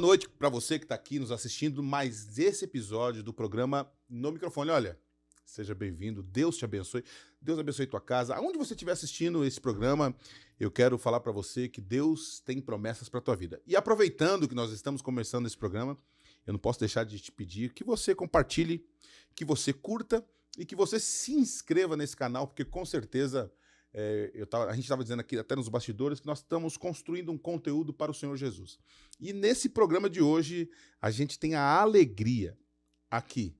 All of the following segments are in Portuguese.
noite para você que está aqui nos assistindo mais esse episódio do programa No Microfone. Olha, seja bem-vindo, Deus te abençoe, Deus abençoe tua casa. Aonde você estiver assistindo esse programa, eu quero falar para você que Deus tem promessas para tua vida. E aproveitando que nós estamos começando esse programa, eu não posso deixar de te pedir que você compartilhe, que você curta e que você se inscreva nesse canal, porque com certeza... a gente estava dizendo aqui até nos bastidores que nós estamos construindo um conteúdo para o Senhor Jesus. E nesse programa de hoje, a gente tem a alegria aqui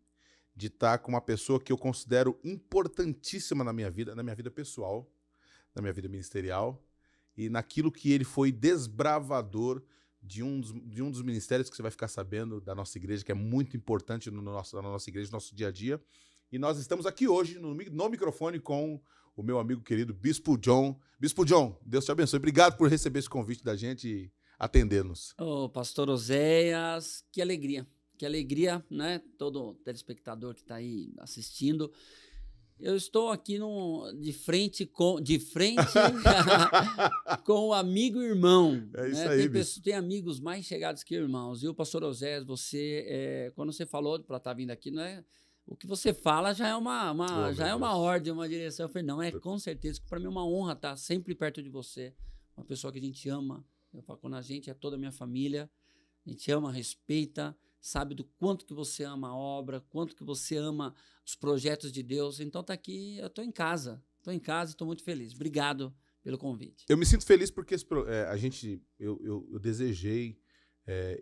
de estar com uma pessoa que eu considero importantíssima na minha vida pessoal, na minha vida ministerial, e naquilo que ele foi desbravador de um dos ministérios que você vai ficar sabendo da nossa igreja, que é muito importante na nossa igreja, no nosso dia a dia. E nós estamos aqui hoje no microfone com o meu amigo querido Bispo John. Bispo John, Deus te abençoe. Obrigado por receber esse convite da gente e atender-nos. Ô, pastor Oséias, que alegria, né? Todo telespectador que está aí assistindo. Eu estou aqui de frente com o amigo e irmão. É isso né? aí, Tem amigos mais chegados que irmãos. E o pastor Oséias, quando você falou para estar vindo aqui, não é... O que você fala já é uma ordem, uma direção. Eu falei, não, com certeza, que para mim é uma honra estar sempre perto de você. Uma pessoa que a gente ama. Eu falo, quando a gente é toda a minha família, a gente ama, respeita, sabe do quanto que você ama a obra, quanto que você ama os projetos de Deus. Então tá aqui, eu estou em casa e estou muito feliz. Obrigado pelo convite. Eu me sinto feliz porque eu desejei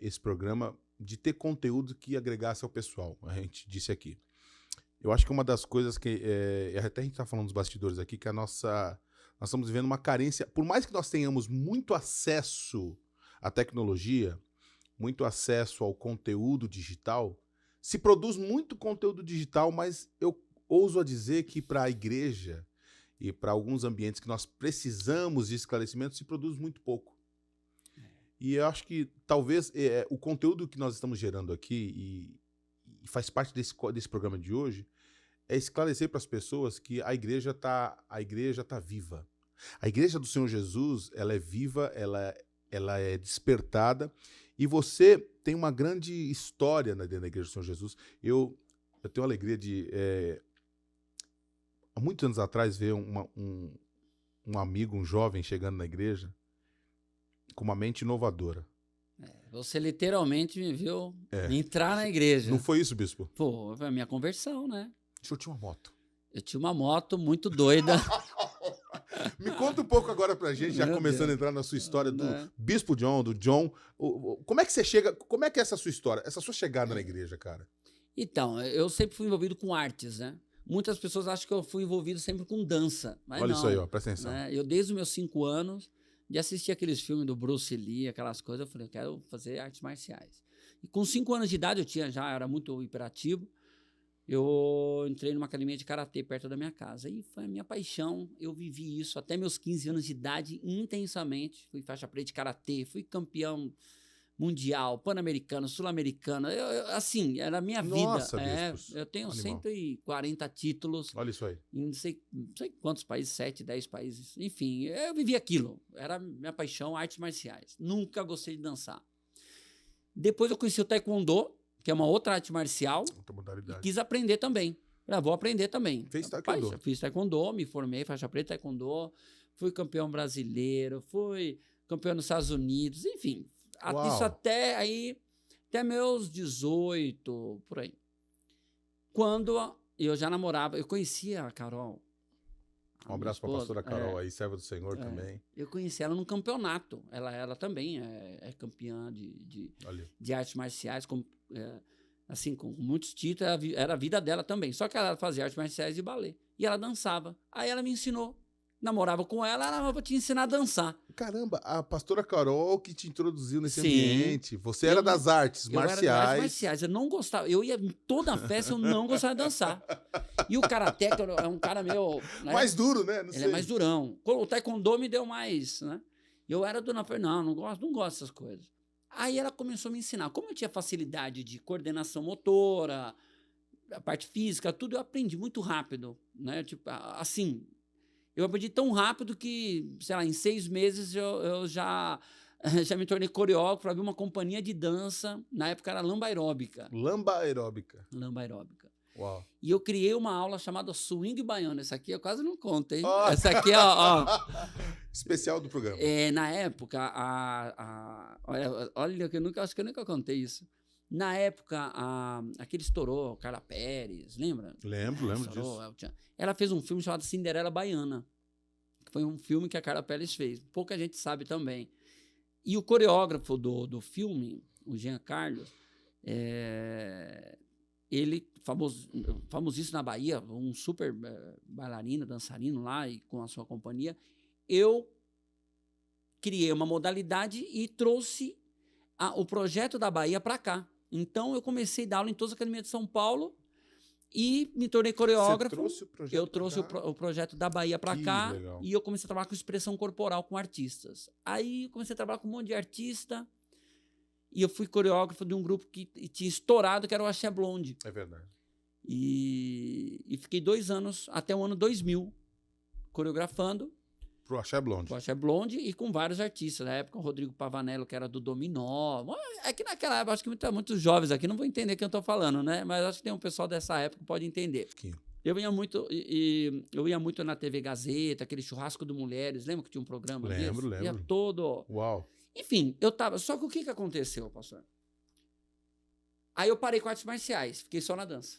esse programa de ter conteúdo que agregasse ao pessoal. A gente disse aqui. Eu acho que uma das coisas que... até a gente está falando dos bastidores aqui, que nós estamos vivendo uma carência. Por mais que nós tenhamos muito acesso à tecnologia, muito acesso ao conteúdo digital, se produz muito conteúdo digital, mas eu ouso a dizer que para a igreja e para alguns ambientes que nós precisamos de esclarecimento, se produz muito pouco. E eu acho que talvez o conteúdo que nós estamos gerando aqui e faz parte desse programa de hoje, é esclarecer para as pessoas que a igreja tá viva. A igreja do Senhor Jesus, ela é viva, ela é despertada, e você tem uma grande história dentro da igreja do Senhor Jesus. Eu tenho a alegria de, há muitos anos atrás, ver um amigo, um jovem chegando na igreja com uma mente inovadora. Você literalmente me viu entrar na igreja. Não foi isso, bispo? Pô, foi a minha conversão, né? O senhor tinha uma moto. Eu tinha uma moto muito doida. Me conta um pouco agora pra gente, já começando a entrar na sua história do Bispo John, do John. Como é que você chega, como é que é essa sua história, essa sua chegada na igreja, cara? Então, eu sempre fui envolvido com artes, né? Muitas pessoas acham que eu fui envolvido sempre com dança, mas olha não. Isso aí, ó, presta atenção. Né? Eu, desde os meus 5 anos, de assistir aqueles filmes do Bruce Lee, aquelas coisas, eu falei, eu quero fazer artes marciais. E com 5 anos de idade, era muito hiperativo, eu entrei numa academia de karatê perto da minha casa. E foi a minha paixão, eu vivi isso até meus 15 anos de idade intensamente. Fui faixa preta de karatê, fui campeão mundial, pan-americano, sul-americano. Assim, era a minha Nossa, vida. Eu tenho 140 títulos. Olha isso aí. Em não sei quantos países, 7, 10 países. Enfim, eu vivi aquilo. Era minha paixão, artes marciais. Nunca gostei de dançar. Depois eu conheci o taekwondo, que é uma outra arte marcial. Outra modalidade. E quis aprender também. Vou aprender também. Fez taekwondo? Fiz taekwondo, me formei, faixa preta taekwondo. Fui campeão brasileiro, fui campeão nos Estados Unidos, enfim. Uau. Isso até meus 18, por aí. Quando eu já namorava, eu conhecia a Carol. Um abraço para a pastora Carol aí, serva do Senhor também. Eu conheci ela num campeonato. Ela também é campeã de artes marciais, assim, com muitos títulos. Era a vida dela também. Só que ela fazia artes marciais e balé. E ela dançava. Aí ela me ensinou. Namorava com ela, vou te ensinar a dançar. Caramba, a pastora Carol que te introduziu nesse ambiente. Você era das artes marciais. Eu era das artes marciais. Eu não gostava. Eu ia em toda festa, eu não gostava de dançar. E o karatê é um cara meio... Né? Mais duro, né? Ele é mais durão. O taekwondo me deu mais, né? Eu era dona Fernanda, não gosto dessas coisas. Aí ela começou a me ensinar. Como eu tinha facilidade de coordenação motora, a parte física, tudo, eu aprendi muito rápido, né? Tipo, assim... Eu aprendi tão rápido que, sei lá, em 6 meses eu já Já me tornei coreógrafo, abri uma companhia de dança. Na época era Lamba Aeróbica. Lamba Aeróbica. Lamba Aeróbica. Uau. E eu criei uma aula chamada Swing Baiano. Essa aqui eu quase não conto, hein? Oh. Essa aqui, ó. Especial do programa. Na época, olha, acho que eu nunca contei isso. Na época, aquele estourou, Carla Pérez, lembra? Lembro Estourou, disso. Ela fez um filme chamado Cinderela Baiana. Que foi um filme que a Carla Pérez fez. Pouca gente sabe também. E o coreógrafo do filme, o Jean Carlos, ele, famosíssimo na Bahia, um super bailarino, dançarino lá e com a sua companhia, eu criei uma modalidade e trouxe o projeto da Bahia para cá. Então, eu comecei a dar aula em todas as academias de São Paulo e me tornei coreógrafo. Eu trouxe o projeto da Bahia para cá. Legal. E eu comecei a trabalhar com expressão corporal com artistas. Aí, eu comecei a trabalhar com um monte de artista. E eu fui coreógrafo de um grupo que tinha estourado, que era o Axé Blonde. É verdade. E fiquei 2 anos, até o ano 2000, coreografando. Pro Axé Blonde. Pro Axé Blonde e com vários artistas. Na época, o Rodrigo Pavanello, que era do Dominó. É que naquela época, acho que muitos jovens aqui não vão entender o que eu estou falando, né? Mas acho que tem um pessoal dessa época que pode entender. Eu ia muito na TV Gazeta, aquele churrasco de mulheres. Lembra que tinha um programa desse? Lembro. Ia todo... Uau. Enfim, eu tava... Só que o que aconteceu, pastor? Aí eu parei com artes marciais. Fiquei só na dança.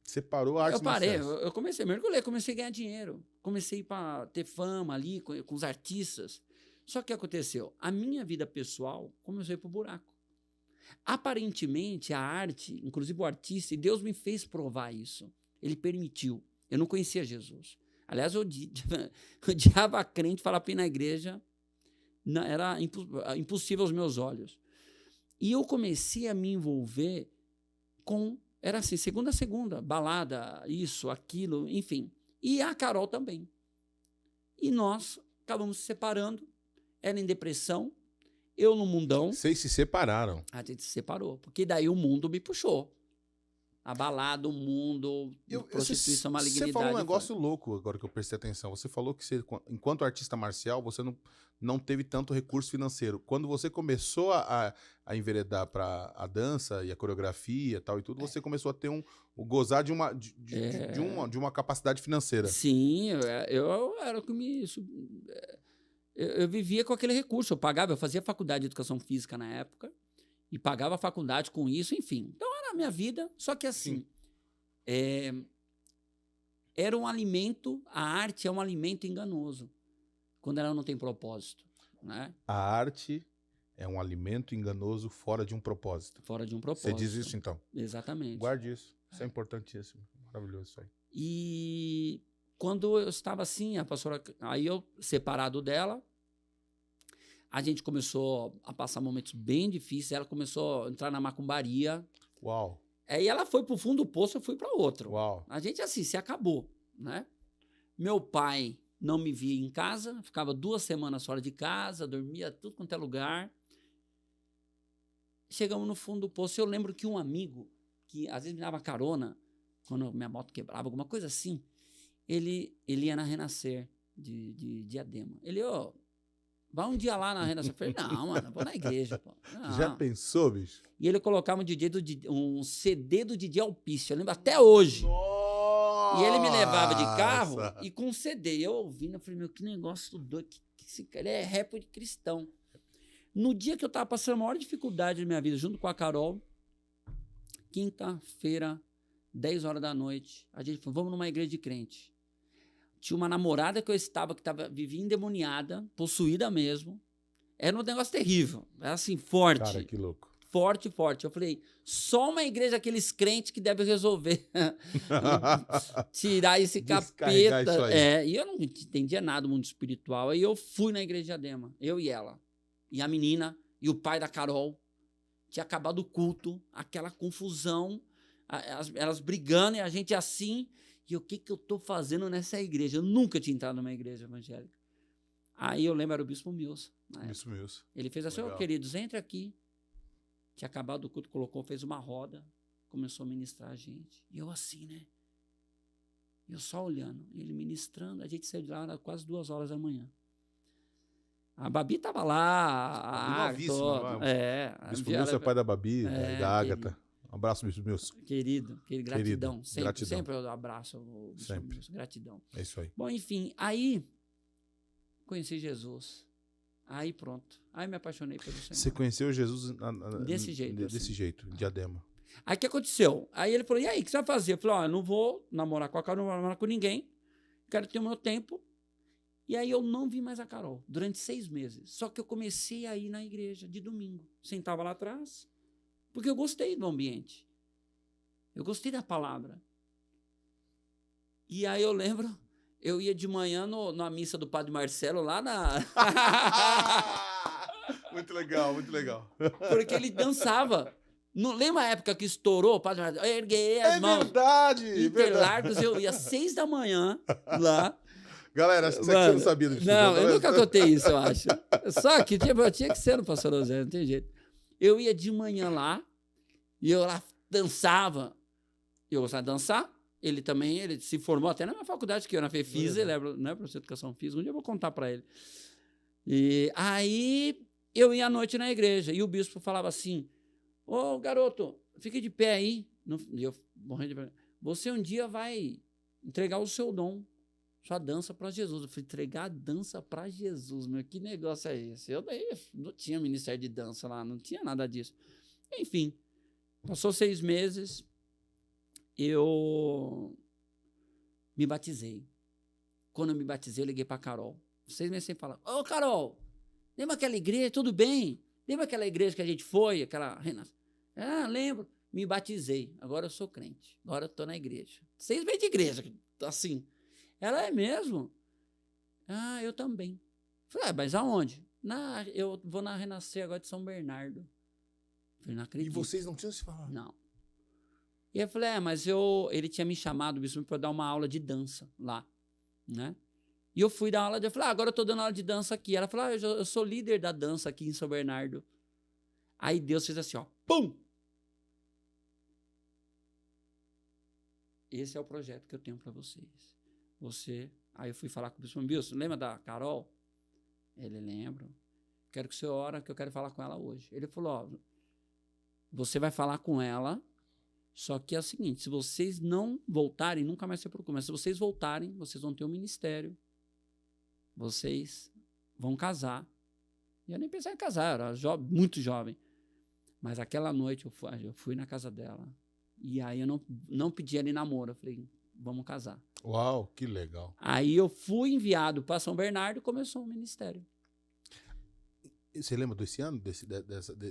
Você parou a artes marciais? Eu parei. Eu comecei, mergulhei, comecei a ganhar dinheiro. Comecei a ter fama ali com os artistas. Só que o que aconteceu? A minha vida pessoal começou a ir pro buraco. Aparentemente, a arte, inclusive o artista, e Deus me fez provar isso. Ele permitiu. Eu não conhecia Jesus. Aliás, eu odiava crente falar para ir na igreja. Não, era impossível aos meus olhos. E eu comecei a me envolver com... Era assim, segunda a segunda, balada, isso, aquilo, enfim. E a Carol também. E nós acabamos se separando. Ela em depressão, eu no mundão. Vocês se separaram? A gente se separou, porque daí o mundo me puxou. A balada, o mundo, prostituição, malignidade. Você falou um negócio louco agora que eu prestei atenção. Você falou que você, enquanto artista marcial, você não teve tanto recurso financeiro. Quando você começou a enveredar para a dança e a coreografia e tal e tudo, você começou a ter gozar de uma capacidade financeira. Sim, eu era o que me... Eu vivia com aquele recurso. Eu fazia faculdade de educação física na época e pagava a faculdade com isso, enfim. Então, era a minha vida, só que assim... Era um alimento... A arte é um alimento enganoso, quando ela não tem propósito, né? A arte é um alimento enganoso fora de um propósito. Fora de um propósito. Você diz isso, então? Exatamente. Guarde isso. Isso é importantíssimo. Maravilhoso isso aí. E quando eu estava assim, a pastora... Aí eu, separado dela, a gente começou a passar momentos bem difíceis. Ela começou a entrar na macumbaria. Uau. Aí ela foi pro fundo do poço, eu fui para outro. Uau. A gente, assim, se acabou, né? Meu pai não me via em casa, ficava 2 semanas fora de casa, dormia tudo quanto é lugar. Chegamos no fundo do poço. Eu lembro que um amigo, que às vezes me dava carona, quando minha moto quebrava, alguma coisa assim, ele ia na Renascer de Diadema. Ele, vai um dia lá na Renascer. Eu falei, não, mano, vou na igreja, pô. Não. Já pensou, bicho? E ele colocava um CD do Didi Alpiste, eu lembro até hoje. Nossa! E ele me levava de carro e com um CD. Eu ouvindo, eu falei, meu, que negócio doido. Esse cara, ele é rap cristão. No dia que eu tava passando a maior dificuldade na minha vida, junto com a Carol, quinta-feira, 10 horas da noite, a gente falou, vamos numa igreja de crente. Tinha uma namorada que vivia endemoniada, possuída mesmo. Era um negócio terrível. Era assim, forte. Cara, que louco. Forte, forte. Eu falei, só uma igreja daqueles crentes que deve resolver tirar esse capeta. Isso aí. E eu não entendia nada do mundo espiritual. Aí eu fui na igreja de Diadema, eu e ela. E a menina, e o pai da Carol. Tinha acabado o culto, aquela confusão, elas brigando e a gente assim. E o que eu tô fazendo nessa igreja? Eu nunca tinha entrado numa igreja evangélica. Aí eu lembro, era o Bispo Mills. Bispo Mills. Ele fez assim, queridos, entre aqui. Tinha acabado o culto, fez uma roda, começou a ministrar a gente. E eu assim, né? Eu só olhando, ele ministrando, a gente saiu de lá, era quase 2 horas da manhã. A Babi tava lá, novíssima. Bispo Milson é pai da Babi, da Ágata. Um abraço, Bispo Milson. Querido, gratidão. Sempre eu abraço o Bispo Sempre. Milson, gratidão. É isso aí. Bom, enfim, aí conheci Jesus. Aí pronto. Aí me apaixonei pelo Senhor. Você conheceu Jesus Desse jeito. Desse jeito, Diadema. Aí o que aconteceu? Aí ele falou, e aí, o que você vai fazer? Eu falei, eu não vou namorar com a Carol, não vou namorar com ninguém. Quero ter o meu tempo. E aí eu não vi mais a Carol durante 6 meses. Só que eu comecei a ir na igreja de domingo. Sentava lá atrás, porque eu gostei do ambiente. Eu gostei da palavra. E aí eu lembro, eu ia de manhã na missa do Padre Marcelo, lá na... Muito legal, muito legal. Porque ele dançava. Não lembra a época que estourou o Padre Marcelo? Erguei as mãos. Verdade! Interlagos, eu ia às 6 da manhã lá. Galera, acho que você não sabia disso. Não, eu nunca contei isso, eu acho. Só que eu tinha que ser no Pastor José, não tem jeito. Eu ia de manhã lá, e eu lá dançava. Eu gostava de dançar. Ele também, ele se formou até na minha faculdade, que eu na FEFIS, ele é professor de educação física. Um dia eu vou contar para ele. E aí eu ia à noite na igreja, e o bispo falava assim, ô garoto, fique de pé aí. E eu morrendo de vergonha. Você um dia vai entregar o seu dom, sua dança para Jesus. Eu falei, entregar a dança para Jesus, meu, que negócio é esse? Eu não tinha ministério de dança lá, não tinha nada disso. Enfim, passou 6 meses, eu me batizei. Quando eu me batizei, eu liguei para Carol. 6 meses sem falar, ô Carol, lembra aquela igreja, tudo bem? Lembra aquela igreja que a gente foi, aquela renascença? Ah, lembro. Me batizei, agora eu sou crente, agora eu estou na igreja. 6 meses de igreja, assim. Ela é mesmo? Ah, eu também. Falei, mas aonde? Eu vou na Renascer agora de São Bernardo. Falei, não acredito. E vocês não tinham se falado? Não. E eu falei, mas ele tinha me chamado, o bispo, para dar uma aula de dança lá, né? E eu fui dar aula, eu falei, agora eu estou dando aula de dança aqui. Ela falou, eu sou líder da dança aqui em São Bernardo. Aí Deus fez assim, ó, pum! Esse é o projeto que eu tenho para vocês. Aí eu fui falar com o bispo Wilson, lembra da Carol? Ele lembra. Quero que você ore, que eu quero falar com ela hoje. Ele falou, ó, você vai falar com ela, só que é o seguinte, se vocês não voltarem, nunca mais se preocupe, mas se vocês voltarem, vocês vão ter um ministério, vocês vão casar. E eu nem pensava em casar, eu era muito jovem. Mas aquela noite eu fui na casa dela, e aí eu não pedi ela em namoro, eu falei, vamos casar. Uau, que legal. Aí eu fui enviado para São Bernardo e começou o ministério. Você lembra desse ano?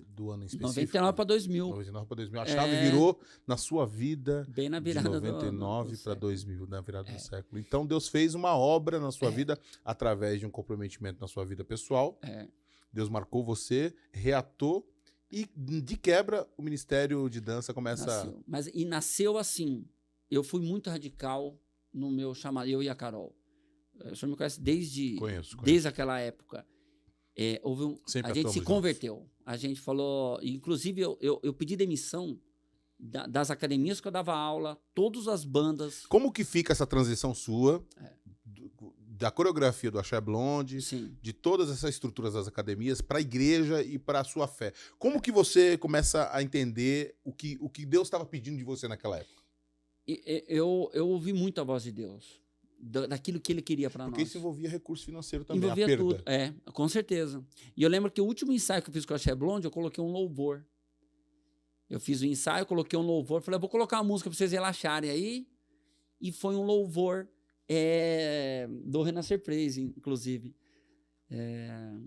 Do ano em específico? 99 para 2000. 99 para 2000. A chave virou na sua vida bem na virada de 99 para 2000, na virada do século. Então Deus fez uma obra na sua vida através de um comprometimento na sua vida pessoal. Deus marcou você, reatou e de quebra o ministério de dança começa... Nasceu assim. Eu fui muito radical no meu chamado, eu e a Carol. O senhor me conhece desde aquela época. A gente se converteu. A gente falou... Inclusive, eu pedi demissão das academias que eu dava aula, todas as bandas. Como que fica essa transição sua, da coreografia do Axé Blonde, de todas essas estruturas das academias, para a igreja e para a sua fé? Como que você começa a entender o que Deus estava pedindo de você naquela época? Eu ouvi muito a voz de Deus, daquilo que ele queria para nós. Porque isso envolvia recurso financeiro também, envolvia a perda. Tudo, com certeza. E eu lembro que o último ensaio que eu fiz com a Axé Blonde, eu coloquei um louvor. Eu fiz o ensaio, coloquei um louvor, falei, vou colocar uma música para vocês relaxarem aí. E foi um louvor do Renascer Praise, inclusive.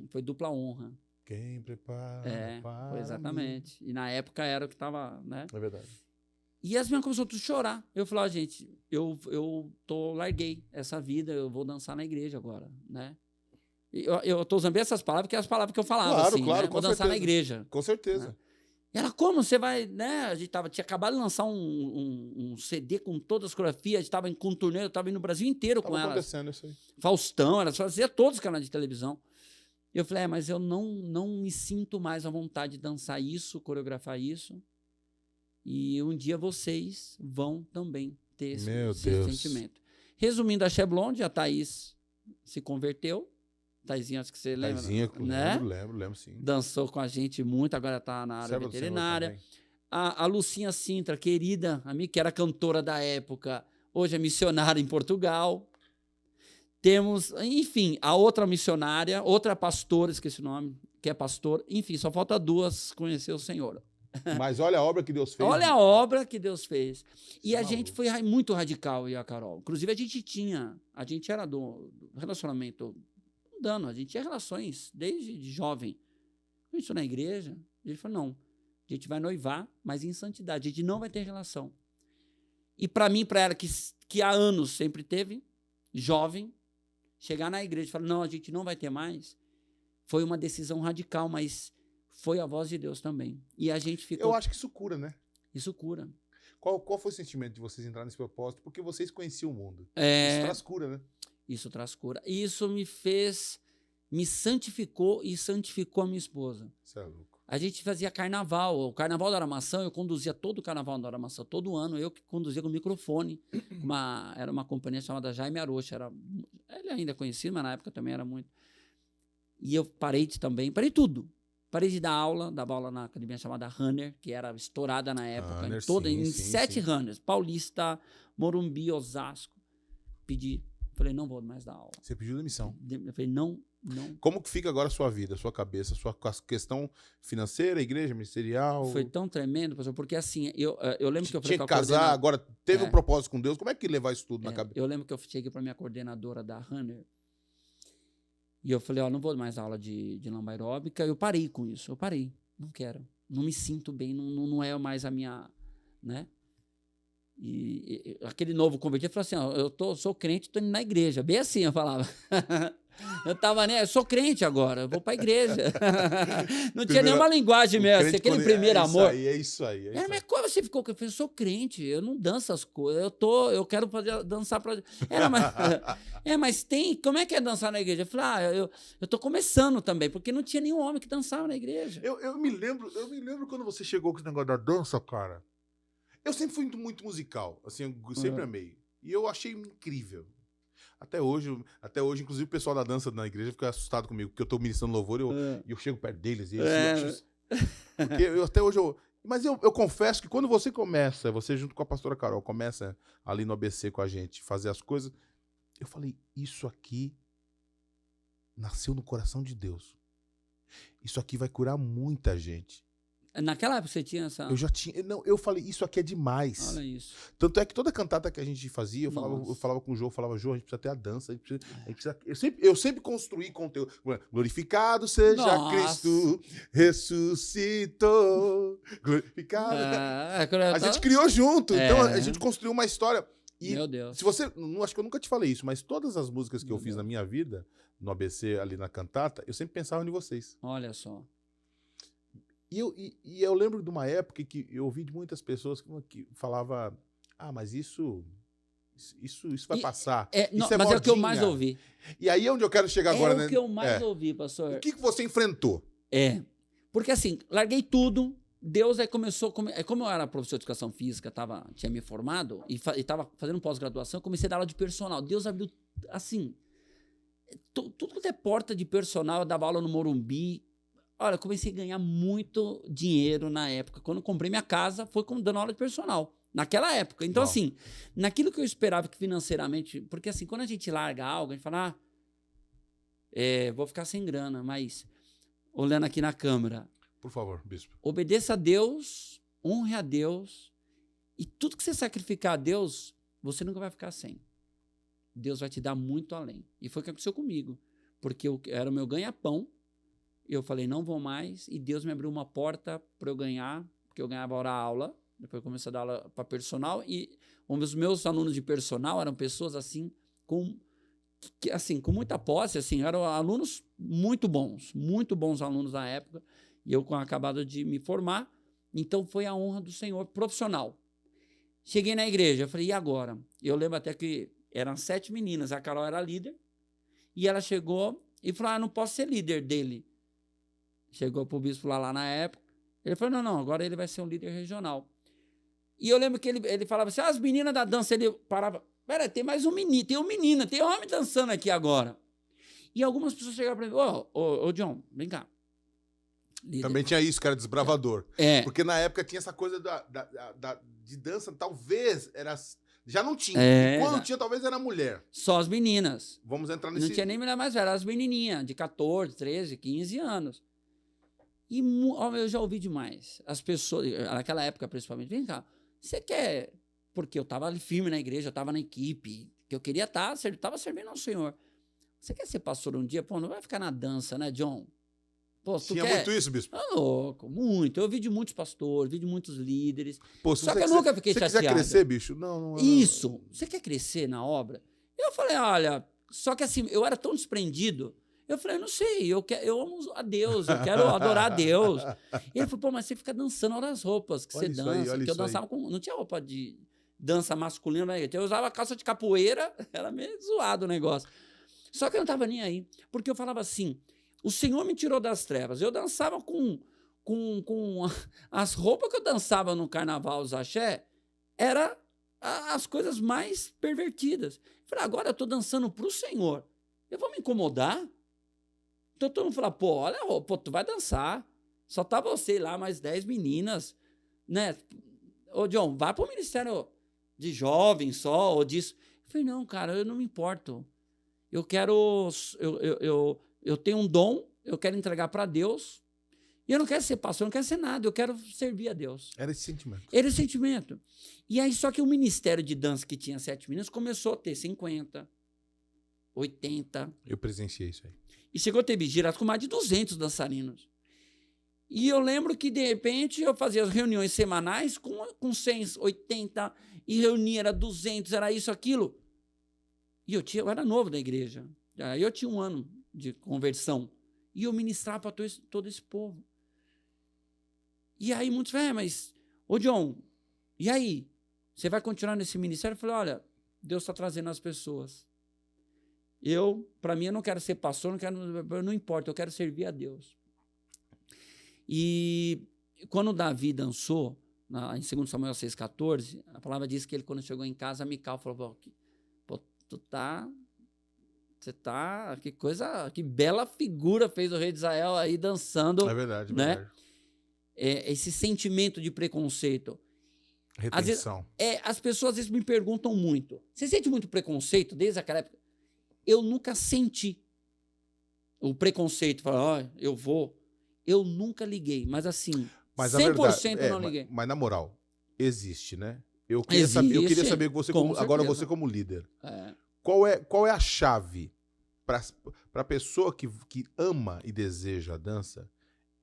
Foi dupla honra. Quem prepara para foi exatamente. E na época era o que estava, né? É verdade. E as meninas começaram a chorar. Eu falei, gente, eu larguei essa vida, eu vou dançar na igreja agora, né? Eu tô usando bem essas palavras, porque é as palavras que eu falava, claro, né? Vou dançar na igreja. Com certeza. Né? E ela, como você vai, né? A gente tinha acabado de lançar um CD com todas as coreografias, a gente estava com turnê, eu estava indo no Brasil inteiro com elas. Acontecendo isso aí. Faustão, elas faziam todos os canais de televisão. Eu falei, mas eu não me sinto mais à vontade de dançar isso, coreografar isso. E um dia vocês vão também ter esse sentimento. Resumindo, a Axé Blonde, a Thaís se converteu, Taizinha, acho que você lembra. Taizinha, né? lembro sim. Dançou com a gente muito, agora tá na área veterinária. A Lucinha Sintra, querida amiga, que era cantora da época, hoje é missionária em Portugal. Temos, enfim, a outra missionária, outra pastora, esqueci o nome, que é pastor. Enfim, só falta 2 conhecer o Senhor. Mas olha a obra que Deus fez. Olha a obra que Deus fez. E a maluco. gente foi muito radical, eu e a Carol. Inclusive, a gente era do relacionamento mundano, a gente tinha relações desde de jovem. A gente foi na igreja, a gente falou, não, a gente vai noivar, mas em santidade, a gente não vai ter relação. E para mim, para ela, que há anos sempre teve, jovem, chegar na igreja e falar, não, a gente não vai ter mais, foi uma decisão radical, mas foi a voz de Deus também. E a gente ficou... Eu acho que isso cura, né? Isso cura. Qual foi o sentimento de vocês entrarem nesse propósito? Porque vocês conheciam o mundo. Isso traz cura, né? Isso traz cura. E isso me santificou e santificou a minha esposa. Isso é louco. A gente fazia carnaval. O carnaval da Aramação, eu conduzia todo o carnaval da Aramação, todo ano. Eu que conduzia com o microfone. Era uma companhia chamada Jaime Arocha. Ele ainda é conhecido, mas na época também era muito. E eu parei tudo. Parei de dar aula, dava aula na academia chamada Runner, que era estourada na época, em 7 runners, Paulista, Morumbi, Osasco. Pedi, falei, não vou mais dar aula. Você pediu demissão. Eu falei, não. Como que fica agora a sua vida, a sua cabeça, a sua questão financeira, igreja, ministerial? Foi tão tremendo, pastor, porque assim, eu lembro que eu falei tinha que casar, agora teve um propósito com Deus, como é que levar isso tudo na cabeça? Eu lembro que eu cheguei para minha coordenadora da Runner, e eu falei, não vou mais dar aula de lamba aeróbica. Eu parei com isso. Eu parei. Não quero. Não me sinto bem. Não é mais a minha... né? E aquele novo convertido falou assim, eu sou crente, estou indo na igreja. Bem assim eu falava. Eu tava, né? Eu sou crente agora, eu vou pra igreja. Não tinha nenhuma linguagem mesmo. Aquele primeiro amor. É isso aí. Mas como você ficou? Eu falei, eu sou crente, eu não danço as coisas. Eu quero dançar pra... mas tem... Como é que é dançar na igreja? Eu falei, eu tô começando também, porque não tinha nenhum homem que dançava na igreja. Eu me lembro quando você chegou com esse negócio da dança, cara. Eu sempre fui muito musical, assim, eu sempre amei. E eu achei incrível. Até hoje, inclusive, o pessoal da dança na igreja fica assustado comigo, porque eu tô ministrando louvor e eu chego perto deles. E eles porque até hoje Mas eu confesso que quando você junto com a pastora Carol, começa ali no ABC com a gente, fazer as coisas, eu falei, isso aqui nasceu no coração de Deus. Isso aqui vai curar muita gente. Naquela época você tinha essa... Eu já tinha... Não, eu falei, isso aqui é demais. Olha isso. Tanto é que toda cantata que a gente fazia, eu falava com o Jô, a gente precisa ter a dança, eu sempre construí conteúdo. Glorificado seja Cristo, ressuscitou. Glorificado. A gente criou junto, então a gente construiu uma história. E meu Deus. Se você... Acho que eu nunca te falei isso, mas todas as músicas que eu fiz na minha vida, no ABC, ali na cantata, eu sempre pensava em vocês. Olha só. E eu lembro de uma época que eu ouvi de muitas pessoas que falava, mas isso vai passar. Isso mas é o que eu mais ouvi. E aí é onde eu quero chegar agora, né? É o que eu mais ouvi, pastor. O que você enfrentou? Porque assim, larguei tudo, Deus aí começou... Como eu era professor de educação física, tinha me formado e estava fazendo pós-graduação, eu comecei a dar aula de personal. Deus abriu, assim, tudo que é porta de personal, eu dava aula no Morumbi. Olha, eu comecei a ganhar muito dinheiro na época. Quando eu comprei minha casa, foi dando aula de personal. Naquela época. Então, assim, naquilo que eu esperava que financeiramente... Porque, assim, quando a gente larga algo, a gente fala, vou ficar sem grana. Mas, olhando aqui na câmera... Por favor, bispo. Obedeça a Deus, honre a Deus. E tudo que você sacrificar a Deus, você nunca vai ficar sem. Deus vai te dar muito além. E foi o que aconteceu comigo. Porque era o meu ganha-pão. Eu falei, não vou mais, e Deus me abriu uma porta para eu ganhar, porque eu ganhava hora aula, depois eu comecei a dar aula para personal, e os meus alunos de personal eram pessoas assim, com muita posse, assim, eram alunos muito bons alunos da época, e eu acabado de me formar, então foi a honra do Senhor profissional. Cheguei na igreja, eu falei, e agora? Eu lembro até que eram 7 meninas, a Carol era líder, e ela chegou e falou, não posso ser líder dele. Chegou pro bispo lá na época. Ele falou, não, agora ele vai ser um líder regional. E eu lembro que ele falava assim, as meninas da dança, ele parava, tem mais um menino, tem um menino, tem homem dançando aqui agora. E algumas pessoas chegaram para mim, ô, John, vem cá. Líder. Também tinha isso, cara, desbravador. Porque na época tinha essa coisa de dança, talvez era... Já não tinha. E quando tinha, talvez era mulher. Só as meninas. Vamos entrar nesse... Não tinha nem mulher mais velha, eram as menininhas, de 14, 13, 15 anos. E eu já ouvi demais. As pessoas, naquela época principalmente, vem cá, você quer... Porque eu estava ali firme na igreja, eu estava na equipe, que eu queria estar, estava servindo ao Senhor. Você quer ser pastor um dia? Pô, não vai ficar na dança, né, John? Pô, tinha muito isso, bispo? Ah, louco, muito. Eu vi de muitos pastores, vi de muitos líderes. Pô, só que eu nunca fiquei chateado. Se você quiser crescer, bicho, não... Isso. Você quer crescer na obra? Eu falei, olha... Só que assim, eu era tão desprendido. Eu falei, não sei, eu amo a Deus, eu quero adorar a Deus. E ele falou, pô, mas você fica dançando, olha as roupas que você dança. Porque eu dançava com... Não tinha roupa de dança masculina, né? Eu usava calça de capoeira, era meio zoado o negócio. Só que eu não estava nem aí. Porque eu falava assim... O Senhor me tirou das trevas. Eu dançava com as roupas que eu dançava no carnaval, os axé, eram as coisas mais pervertidas. Eu falei, agora eu estou dançando para o Senhor. Eu vou me incomodar? Então todo mundo fala, pô, olha a roupa, tu vai dançar. Só tá você lá, mais 10 meninas, né? Ô, John, vai para o ministério de jovens só, ou disso. Eu falei, não, cara, eu não me importo. Eu quero... Eu tenho um dom, eu quero entregar para Deus, e eu não quero ser pastor, eu não quero ser nada, eu quero servir a Deus. Era esse sentimento. Era esse sentimento. E aí, só que o ministério de dança que tinha 7 meninas começou a ter 50, 80. Eu presenciei isso aí. E chegou a ter giradas com mais de 200 dançarinos. E eu lembro que, de repente, eu fazia as reuniões semanais com 100, 80, e reunia, era 200, era isso, aquilo. E eu era novo da igreja. Aí eu tinha 1 ano de conversão. E eu ministrava para todo esse povo. E aí muitos falam, mas, ô John, e aí? Você vai continuar nesse ministério? Eu falei, olha, Deus está trazendo as pessoas. Para mim, eu não quero ser pastor, não importa, eu quero servir a Deus. E quando Davi dançou, em 2 Samuel 6,14, a palavra diz que ele, quando chegou em casa, Mical falou, pô, que bela figura fez o rei de Israel aí dançando. É verdade, né? verdade. Esse sentimento de preconceito. Retenção. As pessoas às vezes me perguntam muito, você sente muito preconceito desde aquela época? Eu nunca senti o preconceito, falar, eu nunca liguei, mas assim, mas 100% eu não liguei. Mas na moral, existe, né? Eu queria saber que você, agora você como líder, qual é a chave para a pessoa que ama e deseja a dança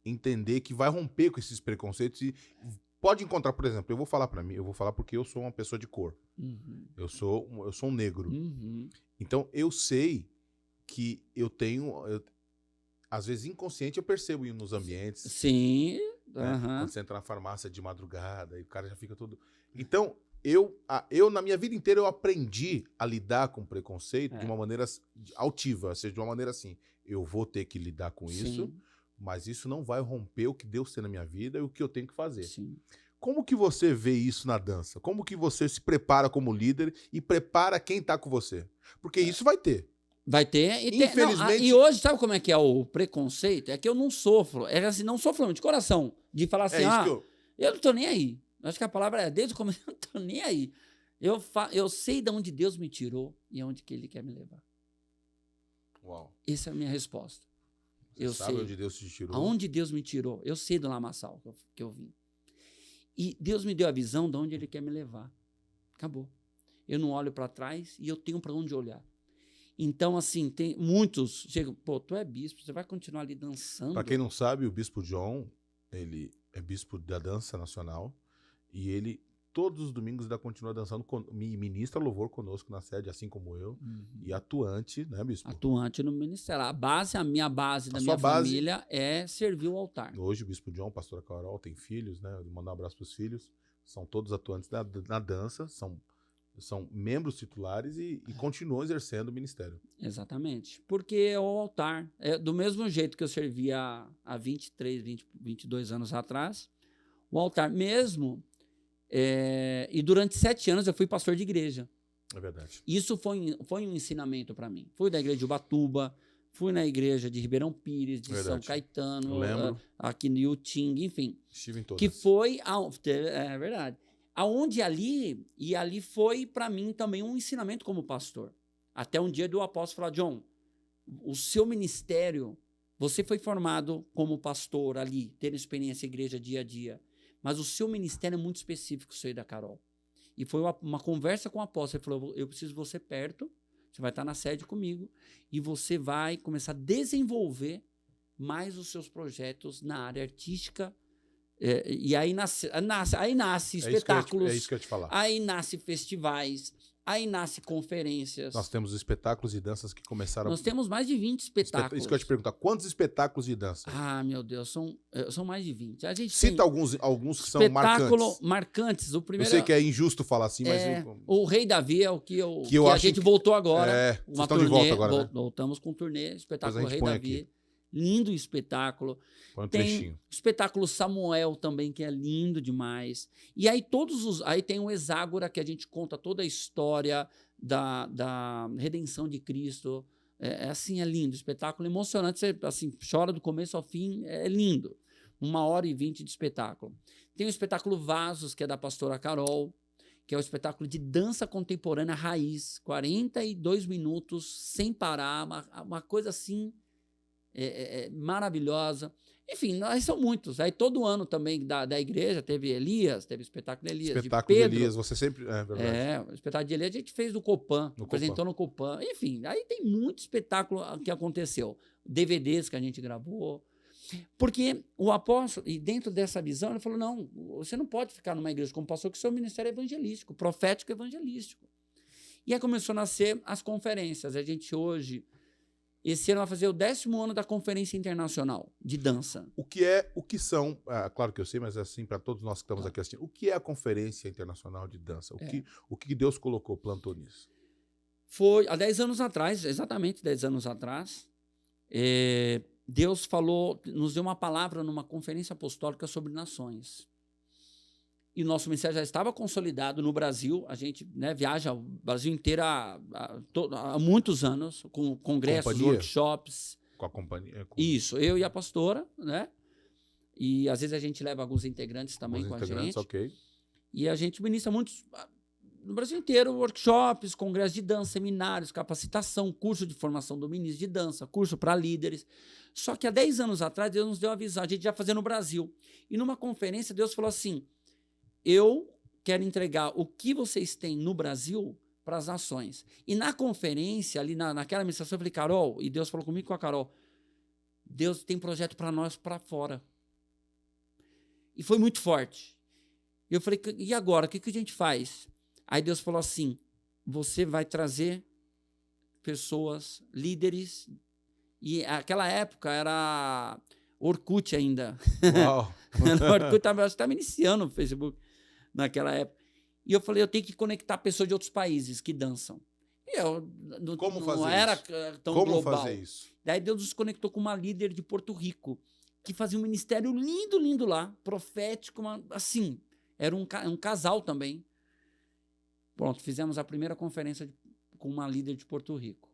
entender que vai romper com esses preconceitos e pode encontrar, por exemplo, eu vou falar porque eu sou uma pessoa de cor. Uhum. Eu sou um negro. Uhum. Então eu sei que às vezes inconsciente eu percebo nos ambientes. Sim. Né? Uhum. Quando você entra na farmácia de madrugada e o cara já fica todo... Então, eu na minha vida inteira eu aprendi a lidar com preconceito de uma maneira altiva, ou seja, de uma maneira assim, eu vou ter que lidar com isso, mas isso não vai romper o que Deus tem na minha vida e o que eu tenho que fazer. Sim. Como que você vê isso na dança? Como que você se prepara como líder e prepara quem tá com você? Porque isso vai ter. Vai ter. Infelizmente... E hoje, sabe como é que é o preconceito? É que eu não sofro. É assim, não sofro de coração. De falar assim, eu não tô nem aí. Acho que a palavra é, desde o começo, eu não tô nem aí. Eu sei de onde Deus me tirou e aonde que Ele quer me levar. Uau. Essa é a minha resposta. Você sabe onde Deus te tirou? Aonde Deus me tirou. Eu sei do lamaçal que eu vim. E Deus me deu a visão de onde Ele quer me levar. Acabou. Eu não olho para trás e eu tenho para onde olhar. Então, assim, tem muitos chegam, pô, tu é bispo, você vai continuar ali dançando. Para quem não sabe, o bispo John, ele é bispo da dança nacional e ele, todos os domingos, ainda continua dançando, ministra louvor conosco na sede, assim como eu, e atuante, né, bispo? Atuante no ministério. A minha base da minha família é servir o altar. Hoje o bispo John, pastora Carol, tem filhos, né? Eu vou mandar um abraço para os filhos. São todos atuantes na dança, são membros titulares e continuam exercendo o ministério. Exatamente. Porque é o altar. Do mesmo jeito que eu servia há 22 anos atrás, o altar mesmo... e durante 7 anos eu fui pastor de igreja. É verdade. Isso foi um ensinamento para mim. Fui da igreja de Ubatuba, Fui na igreja de Ribeirão Pires, de Verdade. São Caetano, Lembro. aqui no Yuting, enfim. Estive em todas. Que foi... É verdade. Aonde ali... E ali foi, para mim, também um ensinamento como pastor. Até um dia do apóstolo falar, John, o seu ministério... Você foi formado como pastor ali, tendo experiência em igreja dia a dia. Mas o seu ministério é muito específico, o seu e da Carol. E foi uma conversa com o apóstolo. Ele falou, eu preciso de você perto, você vai estar na sede comigo, e você vai começar a desenvolver mais os seus projetos na área artística. E aí nasce espetáculos. É isso que eu ia te falar. Aí nasce festivais. Aí nasce conferências. Nós temos espetáculos e danças que começaram... Nós temos mais de 20 espetáculos. Isso que eu ia te perguntar. Quantos espetáculos de dança? Ah, meu Deus, são mais de 20. A gente Cita alguns que são marcantes. O primeiro, eu sei que é injusto falar assim, mas... O Rei Davi é o que a acho gente voltou agora. Vocês estão de volta agora, né? Voltamos com um turnê, espetáculo Rei Davi. Aqui. Lindo espetáculo. Põe um tem trechinho. Espetáculo Samuel também, que é lindo demais. E aí aí tem o Exágora, que a gente conta toda a história da redenção de Cristo. Assim, é lindo. Espetáculo emocionante. Você assim, chora do começo ao fim. É lindo. 1h20 de espetáculo. Tem o espetáculo Vasos, que é da pastora Carol, que é o espetáculo de dança contemporânea raiz. 42 minutos, sem parar. Uma coisa assim... maravilhosa. Enfim, nós são muitos. Aí todo ano também da igreja teve Elias, teve espetáculo de Elias. Espetáculo de Pedro. Elias, você sempre... É verdade. O espetáculo de Elias a gente fez no Copan, apresentou no Copan. Enfim, aí tem muito espetáculo que aconteceu. DVDs que a gente gravou. Porque o apóstolo, e dentro dessa visão, ele falou, não, você não pode ficar numa igreja como pastor, que o seu ministério é evangelístico, profético e evangelístico. E aí começou a nascer as conferências. A gente hoje... Esse ano vai fazer o 10º ano da Conferência Internacional de Dança. O que são, claro que eu sei, mas assim, para todos nós que estamos aqui assistindo, o que é a Conferência Internacional de Dança? O que Deus plantou nisso? Foi há 10 anos atrás, exatamente 10 anos atrás, Deus nos deu uma palavra numa conferência apostólica sobre nações. E o nosso ministério já estava consolidado no Brasil. A gente viaja o Brasil inteiro há muitos anos, com congressos, workshops. Com a companhia? Isso, eu e a pastora, né? E às vezes a gente leva alguns integrantes também com a gente. Ok. E a gente ministra muitos, no Brasil inteiro, workshops, congressos de dança, seminários, capacitação, curso de formação do ministro de dança, curso para líderes. Só que há 10 anos atrás, Deus nos deu a visão, a gente já fazia no Brasil. E numa conferência, Deus falou assim, eu quero entregar o que vocês têm no Brasil para as nações. E na conferência, ali naquela ministração, eu falei, Carol, e Deus falou comigo com a Carol, Deus tem projeto para nós para fora. E foi muito forte. Eu falei, e agora, o que a gente faz? Aí Deus falou assim, você vai trazer pessoas, líderes, e aquela época era Orkut ainda. Uau. Orkut estava iniciando o Facebook naquela época. E eu falei, eu tenho que conectar pessoas de outros países que dançam. E eu não era tão global. Como fazer isso? Daí Deus nos conectou com uma líder de Porto Rico, que fazia um ministério lindo, lindo lá, profético, assim, era um casal também. Pronto, fizemos a primeira conferência com uma líder de Porto Rico.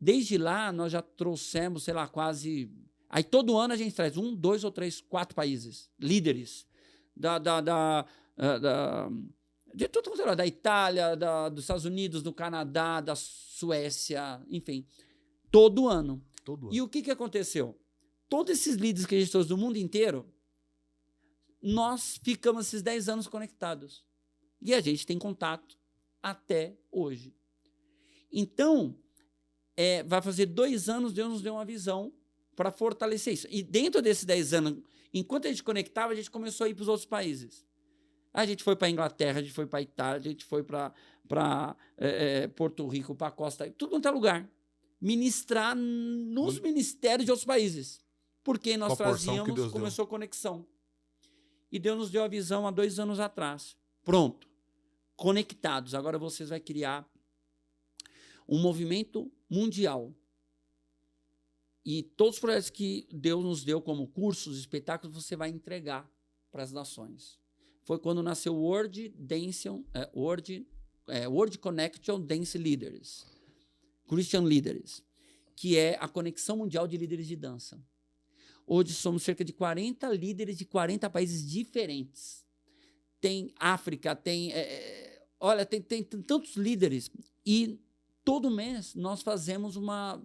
Desde lá, nós já trouxemos, sei lá, quase... Aí todo ano a gente traz 1, 2 ou 3, 4 países, líderes, de tudo, da Itália, dos Estados Unidos, do Canadá, da Suécia, enfim, todo ano. E o que aconteceu? Todos esses líderes que a gente trouxe do mundo inteiro, nós ficamos esses 10 anos conectados. E a gente tem contato até hoje. Então, vai fazer 2 anos, Deus nos deu uma visão para fortalecer isso. E dentro desses 10 anos, enquanto a gente conectava, a gente começou a ir para os outros países. A gente foi para a Inglaterra, a gente foi para a Itália, a gente foi para Porto Rico, para a Costa, tudo quanto é lugar. Ministrar nos ministérios de outros países. Porque nós trazíamos, começou a conexão. E Deus nos deu a visão há 2 anos atrás. Pronto. Conectados. Agora vocês vão criar um movimento mundial. E todos os projetos que Deus nos deu como cursos, espetáculos, você vai entregar para as nações. Foi quando nasceu o World Connection Dance Leaders, Christian Leaders, que é a Conexão Mundial de Líderes de Dança. Hoje somos cerca de 40 líderes de 40 países diferentes. Tem África, tem tantos líderes. E todo mês nós fazemos uma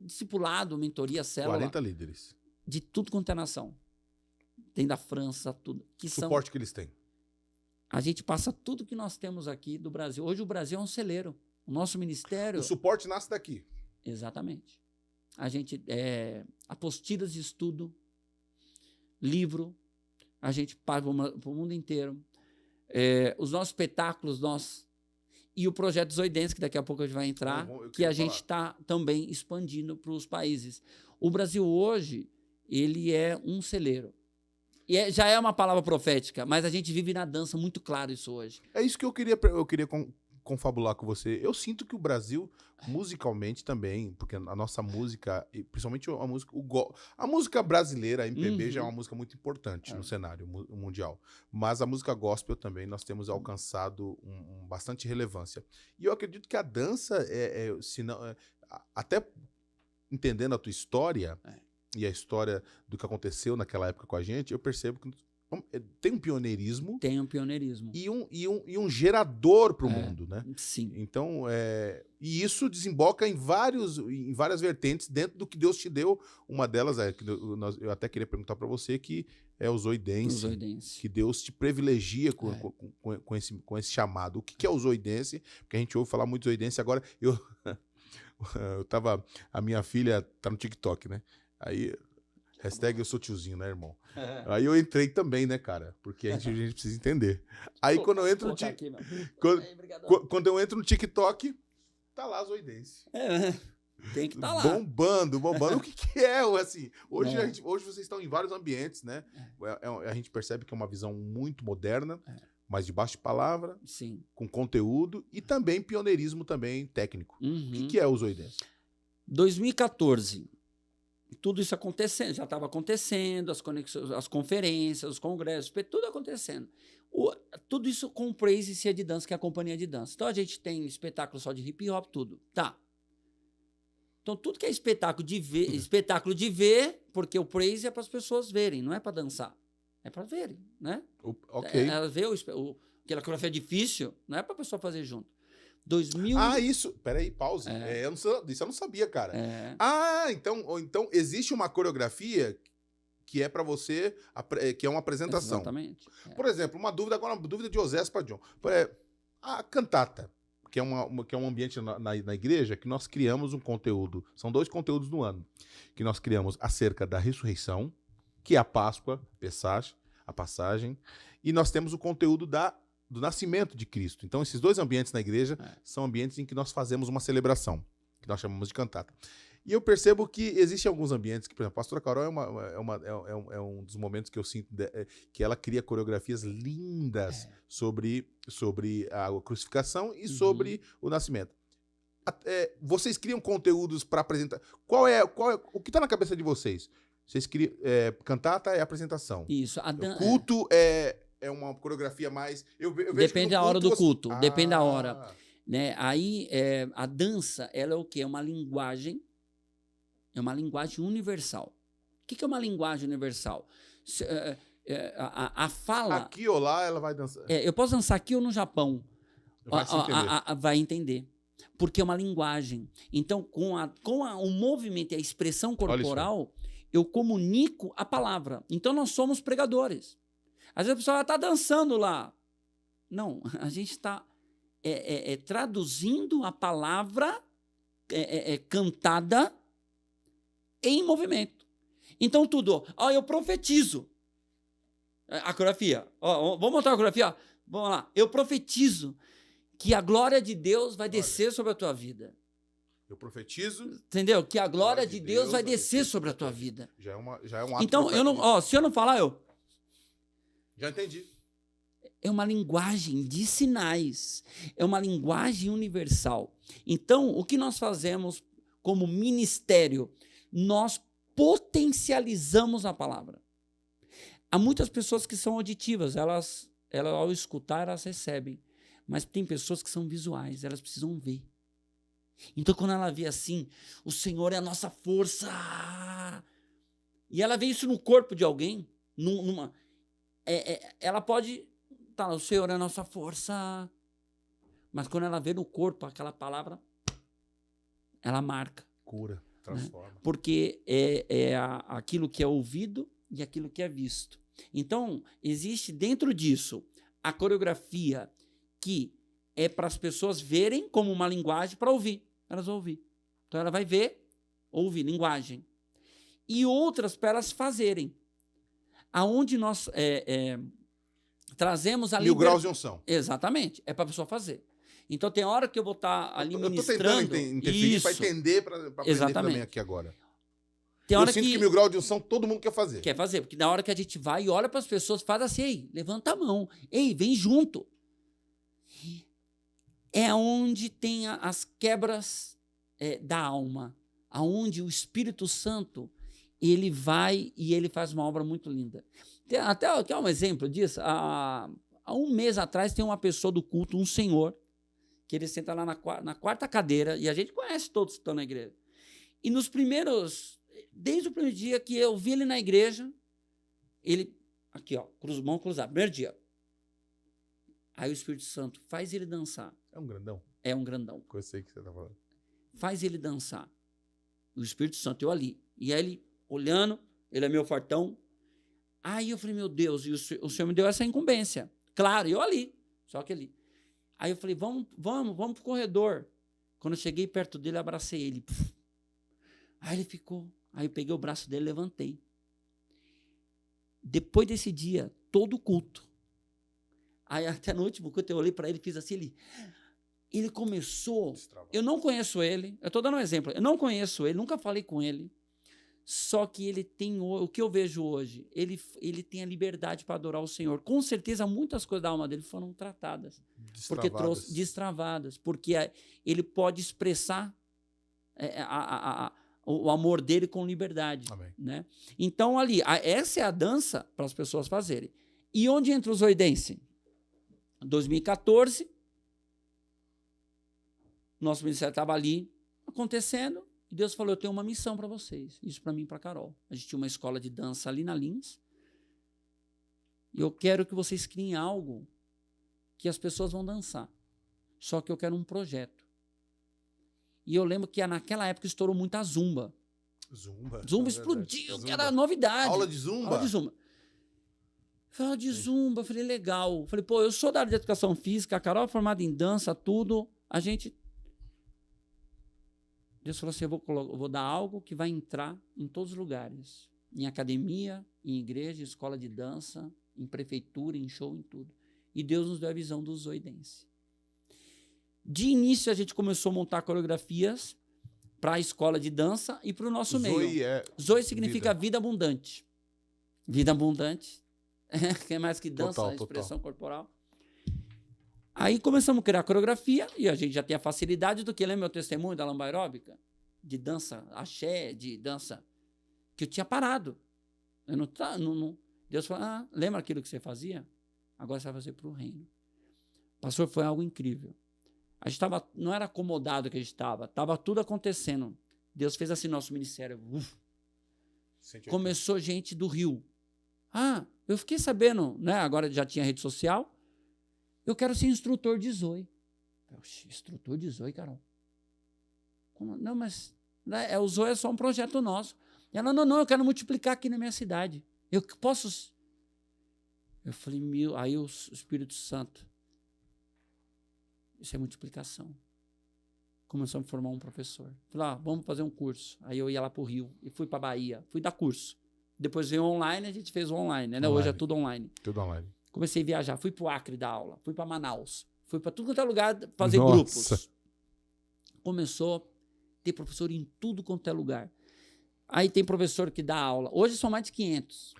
discipulado, mentoria, célula. 40 líderes. De tudo quanto é nação. Tem da França, tudo. O suporte que eles têm. A gente passa tudo que nós temos aqui do Brasil. Hoje o Brasil é um celeiro. O nosso ministério... O suporte nasce daqui. Exatamente. A gente... apostilas de estudo, livro, a gente paga para o mundo inteiro. Os nossos espetáculos, e o projeto Zoidense, que daqui a pouco a gente vai entrar, que a gente está também expandindo para os países. O Brasil hoje, ele é um celeiro. E já é uma palavra profética, mas a gente vive na dança, muito claro isso hoje. É isso que eu queria confabular com você. Eu sinto que o Brasil, musicalmente também, porque a nossa música, principalmente a música brasileira, a MPB, já é uma música muito importante no cenário mundial. Mas a música gospel também nós temos alcançado bastante relevância. E eu acredito que a dança, até entendendo a tua história e a história do que aconteceu naquela época com a gente, eu percebo que tem um pioneirismo. Tem um pioneirismo. E um gerador para o mundo, né? Sim. Então, e isso desemboca em várias vertentes dentro do que Deus te deu. Uma delas eu até queria perguntar para você, que é o Zoidense. Que Deus te privilegia com esse chamado. O que é o Zoidense? Porque a gente ouve falar muito Zoidense. Agora, a minha filha tá no TikTok, né? Aí... Hashtag eu sou tiozinho, né, irmão? Aí eu entrei também, né, cara? Porque a gente precisa entender. Aí quando eu entro quando eu entro no TikTok, tá lá Zoidense. Tem que estar lá. Bombando. O que é? Assim, hoje vocês estão em vários ambientes, né? A gente percebe que é uma visão muito moderna, mas debaixo de palavra, sim, com conteúdo e também pioneirismo também técnico. O que é o Zoidense? 2014. Tudo isso acontecendo, já estava acontecendo, as conferências, os congressos, tudo acontecendo. Tudo isso com o Praise Cia de Dança, que é a companhia de dança. Então a gente tem espetáculo só de hip hop, tudo. Tá. Então tudo que é espetáculo de ver, porque o Praise é para as pessoas verem, não é para dançar. É para verem, né? Ok. Ela vê aquela coreografia difícil, não é para a pessoa fazer junto. Isso. Peraí, pause. Isso eu não sabia, cara. Então existe uma coreografia que é para você, que é uma apresentação. Exatamente. Por exemplo, uma dúvida de Osés para John. A cantata, que é um ambiente na igreja, que nós criamos um conteúdo. São 2 conteúdos no ano. Que nós criamos acerca da ressurreição, que é a Páscoa, a passagem. E nós temos o conteúdo do nascimento de Cristo. Então, esses 2 ambientes na igreja são ambientes em que nós fazemos uma celebração, que nós chamamos de cantata. E eu percebo que existem alguns ambientes que, por exemplo, a pastora Carol é um dos momentos que eu sinto que ela cria coreografias lindas sobre a crucificação e sobre o nascimento. Vocês criam conteúdos para apresentar. O que está na cabeça de vocês? Vocês criam cantata é apresentação. Isso. O culto é uma coreografia mais... Eu vejo depende da hora do culto. Depende da hora. Né? Aí, a dança, ela é o quê? É uma linguagem. É uma linguagem universal. O que é uma linguagem universal? A fala... Aqui ou lá, ela vai dançar. Eu posso dançar aqui ou no Japão. Vai entender. Porque é uma linguagem. Então, com o movimento e a expressão corporal, eu comunico a palavra. Então, nós somos pregadores. Às vezes a pessoa está dançando lá. Não, a gente está traduzindo a palavra cantada em movimento. Então, tudo. Eu profetizo. A coreografia. Vamos montar a coreografia? Vamos lá. Eu profetizo que a glória de Deus vai descer sobre a tua vida. Eu profetizo. Entendeu? Que a glória de Deus vai descer sobre a tua vida. Já é um ato. Então, se eu não falar, Já entendi. É uma linguagem de sinais. É uma linguagem universal. Então, o que nós fazemos como ministério? Nós potencializamos a palavra. Há muitas pessoas que são auditivas. Elas ao escutar, elas recebem. Mas tem pessoas que são visuais. Elas precisam ver. Então, quando ela vê assim, o Senhor é a nossa força. E ela vê isso no corpo de alguém, ela pode... Tá, o Senhor é a nossa força. Mas quando ela vê no corpo aquela palavra, ela marca. Cura, transforma. Né? Porque aquilo que é ouvido e aquilo que é visto. Então, existe dentro disso a coreografia que é para as pessoas verem como uma linguagem para ouvir. Elas vão ouvir. Então, ela vai ver, ouvir, linguagem. E outras para elas fazerem. Aonde nós trazemos a 1000 graus de unção. Exatamente. É para a pessoa fazer. Então, tem hora que eu vou estar ali ministrando... Eu estou tentando interferir para entender, para aprender também aqui agora. Eu sinto que 1000 graus de unção todo mundo quer fazer. Quer fazer, porque na hora que a gente vai e olha para as pessoas, faz assim, ei, levanta a mão, ei, vem junto. É onde tem as quebras da alma, aonde o Espírito Santo, ele vai e ele faz uma obra muito linda. Quer um exemplo disso? Há um mês atrás tem uma pessoa do culto, um senhor, que ele senta lá na quarta cadeira, e a gente conhece todos que estão na igreja. E desde o primeiro dia que eu vi ele na igreja, ele, aqui ó, mão cruzada, primeiro dia. Aí o Espírito Santo faz ele dançar. É um grandão? É um grandão. Eu sei que você está falando. Faz ele dançar. O Espírito Santo, eu ali. E aí ele olhando, ele é meu fortão. Aí eu falei, meu Deus, e o Senhor me deu essa incumbência. Claro, eu ali, só que ali. Aí eu falei, vamos pro corredor. Quando eu cheguei perto dele, abracei ele. Aí ele ficou. Aí eu peguei o braço dele e levantei. Depois desse dia, todo culto. Aí até no último culto eu olhei para ele e fiz assim, ele começou... Eu não conheço ele, eu estou dando um exemplo. Eu não conheço ele, nunca falei com ele. Só que ele tem... O que eu vejo hoje? Ele tem a liberdade para adorar o Senhor. Com certeza, muitas coisas da alma dele foram tratadas. Destravadas. Porque ele pode expressar o amor dele com liberdade. Amém. Né? Então, ali, essa é a dança para as pessoas fazerem. E onde entra o zoidense? 2014, nosso ministério estava ali acontecendo, e Deus falou, eu tenho uma missão para vocês. Isso para mim e para a Carol. A gente tinha uma escola de dança ali na Lins, e eu quero que vocês criem algo que as pessoas vão dançar. Só que eu quero um projeto. E eu lembro que naquela época estourou muito a Zumba. Zumba explodiu, Zumba. Que era novidade. Aula de Zumba? Aula de Zumba. Aula de Zumba, falei, legal. Falei, pô, eu sou da área de educação física, a Carol é formada em dança, tudo. Deus falou assim, eu vou dar algo que vai entrar em todos os lugares. Em academia, em igreja, em escola de dança, em prefeitura, em show, em tudo. E Deus nos deu a visão do zoidense. De início, a gente começou a montar coreografias para a escola de dança e para o nosso meio. Zoe significa vida abundante. Vida abundante. Que é mais que dança, expressão corporal. Aí começamos a criar coreografia e a gente já tem a facilidade do que lembra meu testemunho da lamba aeróbica? De dança axé, de dança que eu tinha parado. Eu Deus falou, lembra aquilo que você fazia? Agora você vai fazer para o reino. Pastor, foi algo incrível. A gente não era acomodado que a gente estava tudo acontecendo. Deus fez assim nosso ministério. Começou gente do Rio. Eu fiquei sabendo, né? Agora já tinha rede social. Eu quero ser instrutor de Zoe. Instrutor de Zoe, Carol? Como? Não, mas o Zoe é só um projeto nosso. Ela, não, eu quero multiplicar aqui na minha cidade. Eu posso... Eu falei, aí o Espírito Santo... Isso é multiplicação. Começamos a formar um professor. Falei, vamos fazer um curso. Aí eu ia lá para o Rio e fui para a Bahia. Fui dar curso. Depois veio online, a gente fez o online. Né? Hoje é tudo online. Tudo online. Comecei a viajar. Fui para o Acre dar aula. Fui para Manaus. Fui para tudo quanto é lugar fazer grupos. Começou a ter professor em tudo quanto é lugar. Aí tem professor que dá aula. Hoje são mais de 500.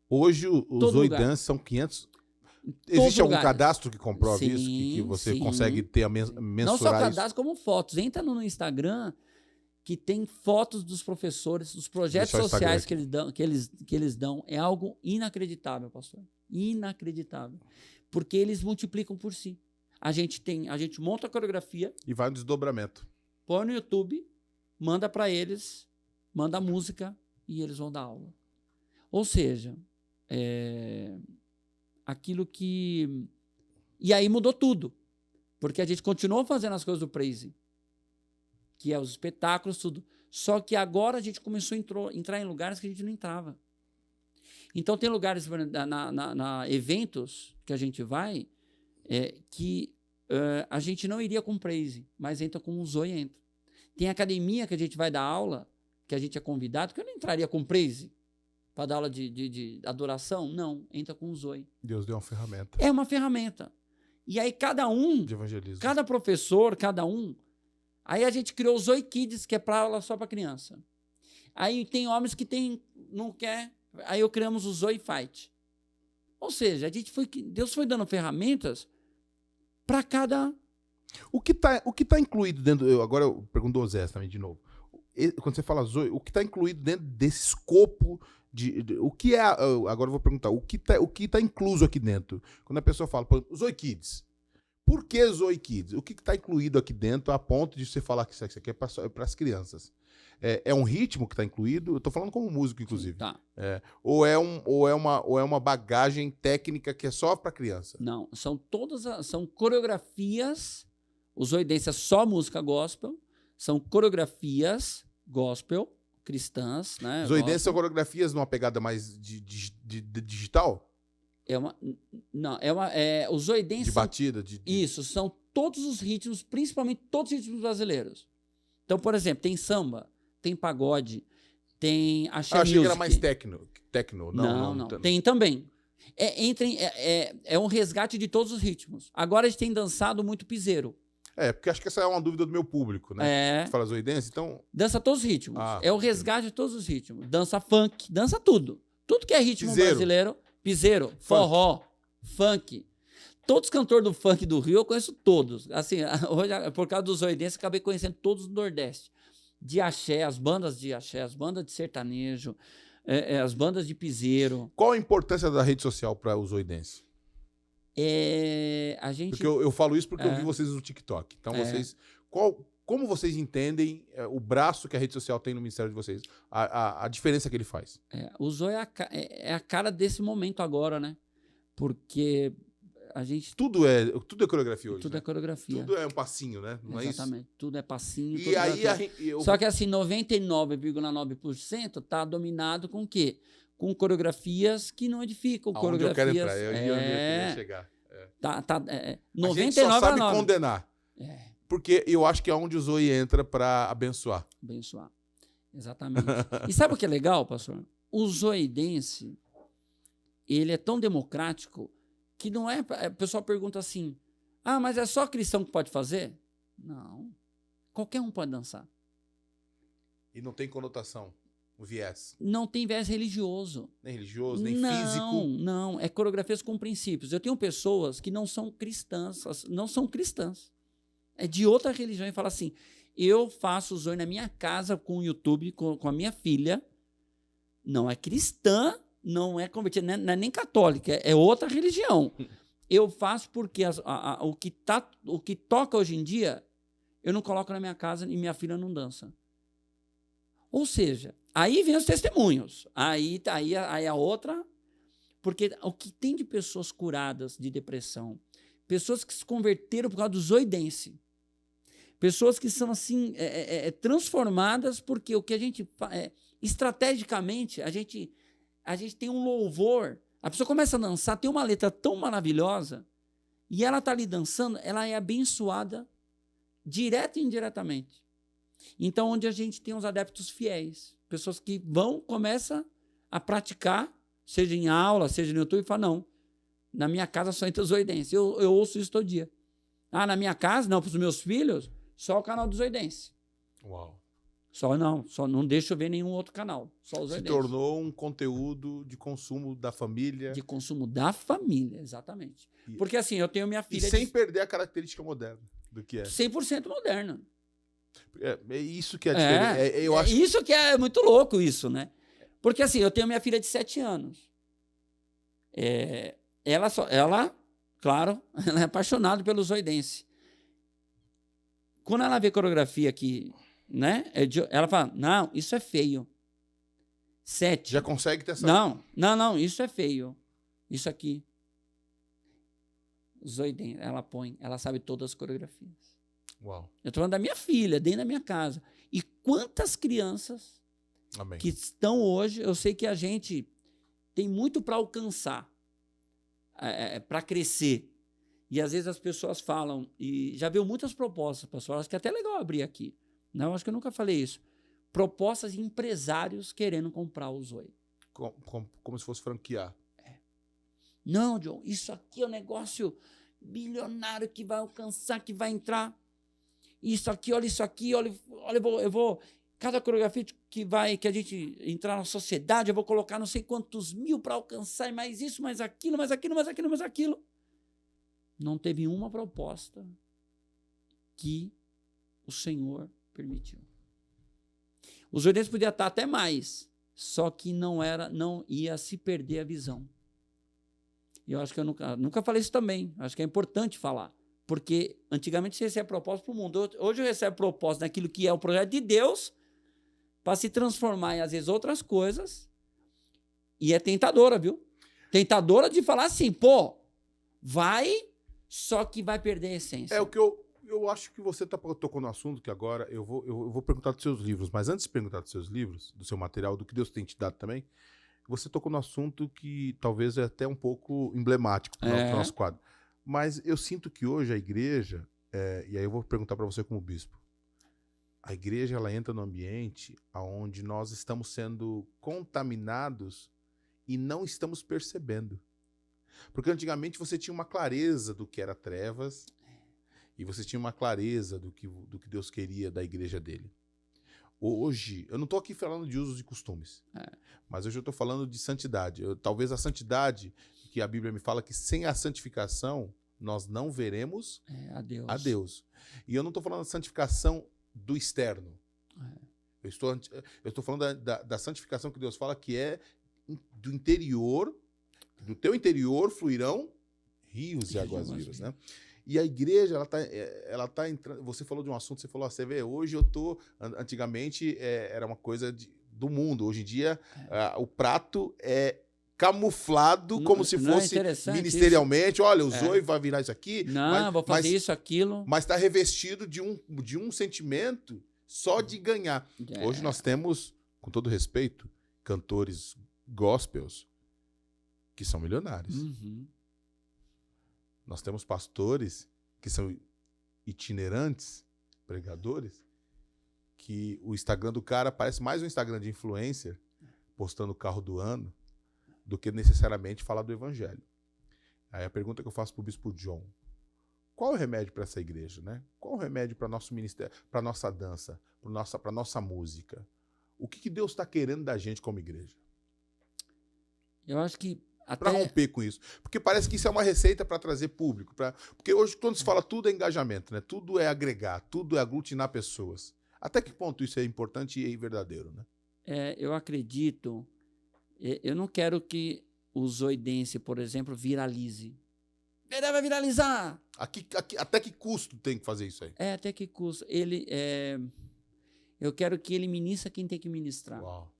Hoje os Zoe Dance são 500... Existe algum cadastro que comprova isso? Que você consegue ter mensurar não só cadastro, isso? como fotos. Entra no Instagram, que tem fotos dos professores, dos projetos sociais que eles dão. É algo inacreditável, pastor. Inacreditável. Porque eles multiplicam por si. A gente monta a coreografia. E vai no desdobramento. põe no YouTube, manda para eles, manda a música e eles vão dar aula. Ou seja, aquilo que... E aí mudou tudo, porque a gente continuou fazendo as coisas do Praise, que é os espetáculos, tudo. Só que agora a gente começou a entrar em lugares que a gente não entrava. Então tem lugares, eventos que a gente vai, que a gente não iria com Praise, mas entra com o Zoe entra. Tem academia que a gente vai dar aula, que a gente é convidado, que eu não entraria com Praise para dar aula de adoração. Não, entra com o Zoe. Deus deu uma ferramenta. É uma ferramenta. E aí cada um, de evangelismo. Cada professor, cada um. Aí a gente criou o Zoe Kids, que é para aula só para criança. Aí tem homens que não quer. Aí criamos o Zoe Fight. Ou seja, Deus foi dando ferramentas para cada... O que tá incluído dentro... Agora eu pergunto ao Zé também de novo. Quando você fala Zoe, o que está incluído dentro desse escopo o que é... Agora eu vou perguntar. O que tá incluso aqui dentro? Quando a pessoa fala, por exemplo, Zoe Kids. Por que Zoe Kids? O que está incluído aqui dentro a ponto de você falar que isso aqui é para as crianças? É um ritmo que está incluído? Eu estou falando como músico, inclusive. Tá. Ou é uma bagagem técnica que é só para criança? Não, são coreografias. O Zoe Dance é só música gospel. São coreografias gospel, cristãs, né? Zoe Dance são coreografias numa pegada mais de digital? O Zoe Dance de batida? Isso, são todos os ritmos, principalmente todos os ritmos brasileiros. Então, por exemplo, tem samba, tem pagode, tem axé music. Eu achei que era mais techno. Não. Tem também. É um resgate de todos os ritmos. Agora a gente tem dançado muito piseiro. Porque acho que essa é uma dúvida do meu público, né? Você fala Zoe Dance, então... Dança todos os ritmos. É o resgate de todos os ritmos. Dança funk, dança tudo. Tudo que é ritmo brasileiro. Piseiro, forró, funk. Todos os cantores do funk do Rio eu conheço todos. Assim, hoje, por causa dos Zoe Dance, acabei conhecendo todos do Nordeste. De axé, as bandas de axé, as bandas de sertanejo, as bandas de piseiro. Qual a importância da rede social para o Zoe Dance? A gente... Porque eu falo isso porque eu vi vocês no TikTok. Então, como vocês entendem o braço que a rede social tem no ministério de vocês? A diferença que ele faz? O Zoe é a cara desse momento agora, né? Porque a gente... Tudo é coreografia hoje, Tudo né? é coreografia. Tudo é um passinho, né? Não Exatamente. É isso? Tudo é passinho. E aí... Só que assim, 99,9% tá dominado com o quê? Com coreografias que não edificam. Onde eu quero entrar, onde eu queria chegar. 99,9%. A gente só sabe condenar. Porque eu acho que é onde o Zoe entra para abençoar. Abençoar. Exatamente. E sabe o que é legal, pastor? O Zoe Dance, ele é tão democrático que não é... O pessoal pergunta assim, mas é só cristão que pode fazer? Não. Qualquer um pode dançar. E não tem conotação, o viés? Não tem viés religioso. Nem religioso, nem físico? Não. É coreografias com princípios. Eu tenho pessoas que não são cristãs, é de outra religião e fala assim, eu faço Zoe na minha casa com o YouTube, com a minha filha, não é cristã, não é convertida, não é nem católica, é outra religião. Eu faço porque o que toca hoje em dia, eu não coloco na minha casa e minha filha não dança. Ou seja, aí vem os testemunhos, aí a outra, porque o que tem de pessoas curadas de depressão, pessoas que se converteram por causa do Zoe Dance, pessoas que são assim transformadas porque o que a gente estrategicamente a gente tem um louvor, a pessoa começa a dançar, tem uma letra tão maravilhosa e ela está ali dançando, ela é abençoada direto e indiretamente. Então, onde a gente tem os adeptos fiéis, pessoas que começam a praticar, seja em aula, seja no YouTube, e falam, não, na minha casa só entra o Zoe Dance. Eu ouço isso todo dia. Na minha casa, não, para os meus filhos, só o canal do Zoe Dance. Uau. Só não deixa eu ver nenhum outro canal, só o Zoe Dance. Se tornou um conteúdo de consumo da família. De consumo da família, exatamente. Porque assim, eu tenho minha filha... E sem perder a característica moderna do que é. 100% moderna. É isso que é diferente. Eu acho... Isso que é muito louco, isso, né? Porque assim, eu tenho minha filha de 7 anos. Ela, claro, ela é apaixonada pelo Zoe Dance. Quando ela vê coreografia aqui, né? Ela fala, não, isso é feio. 7. Já consegue ter essa... Não, isso é feio. Isso aqui. Zoe dentro, ela põe, ela sabe todas as coreografias. Uau. Eu estou falando da minha filha, dentro da minha casa. E quantas crianças Amém. que estão hoje, eu sei que a gente tem muito para alcançar, para crescer. E às vezes as pessoas falam, e já viu muitas propostas, pastor, acho que é até legal abrir aqui. Não, acho que eu nunca falei isso. Propostas de empresários querendo comprar o Zoe. Como se fosse franquear. Não, John, isso aqui é um negócio bilionário que vai alcançar, que vai entrar. Isso aqui, olha, eu vou cada coreografia que a gente entrar na sociedade, eu vou colocar não sei quantos mil para alcançar, e mais isso, mais aquilo, mais aquilo, mais aquilo, mais aquilo. Não teve uma proposta que o Senhor permitiu. Os ordenhos podiam estar até mais, só que não ia se perder a visão. E eu acho que eu nunca falei isso também. Acho que é importante falar. Porque antigamente você recebe proposta para o mundo. Hoje eu recebo proposta naquilo que é o projeto de Deus para se transformar em, às vezes, outras coisas. E é tentadora, viu? Tentadora de falar assim, vai, só que vai perder a essência. É o que eu acho que você tocou no assunto, que agora eu vou perguntar dos seus livros. Mas antes de perguntar dos seus livros, do seu material, do que Deus tem te dado também, você tocou no assunto que talvez é até um pouco emblemático para o nosso quadro. Mas eu sinto que hoje a igreja, e aí eu vou perguntar para você como bispo, a igreja ela entra no ambiente onde nós estamos sendo contaminados e não estamos percebendo. Porque antigamente você tinha uma clareza do que era trevas e você tinha uma clareza do que Deus queria da igreja dele. Hoje, eu não estou aqui falando de usos e costumes, mas hoje eu estou falando de santidade. Talvez a santidade, que a Bíblia me fala que sem a santificação nós não veremos a Deus. E eu não estou falando da santificação do externo. Eu estou falando da santificação que Deus fala que é do interior, do teu interior fluirão rios de águas vivas, né? E a igreja, ela tá entrando... Você falou de um assunto, você falou, você vê, hoje eu tô... Antigamente era uma coisa do mundo. Hoje em dia, o prato é camuflado como se fosse ministerialmente. Isso. Olha, o Zoe vai virar isso aqui. Não, vou fazer isso, aquilo. Mas está revestido de um sentimento só de ganhar. Hoje nós temos, com todo respeito, cantores gospels que são milionários. Uhum. Nós temos pastores que são itinerantes, pregadores, que o Instagram do cara parece mais um Instagram de influencer, postando o carro do ano, do que necessariamente falar do evangelho. Aí a pergunta que eu faço para o bispo John, qual é o remédio para essa igreja, né? Qual é o remédio para nosso ministério, para nossa dança, para nossa música? O que Deus está querendo da gente como igreja? Eu acho que para romper com isso. Porque parece que isso é uma receita para trazer público. Porque hoje, quando se fala, tudo é engajamento, né? Tudo é agregar, tudo é aglutinar pessoas. Até que ponto isso é importante e verdadeiro, né? Eu acredito... Eu não quero que o Zoidense, por exemplo, viralize. Ele vai viralizar! Até que custo tem que fazer isso aí? Até que custo. Eu quero que ele ministre quem tem que ministrar. Uau.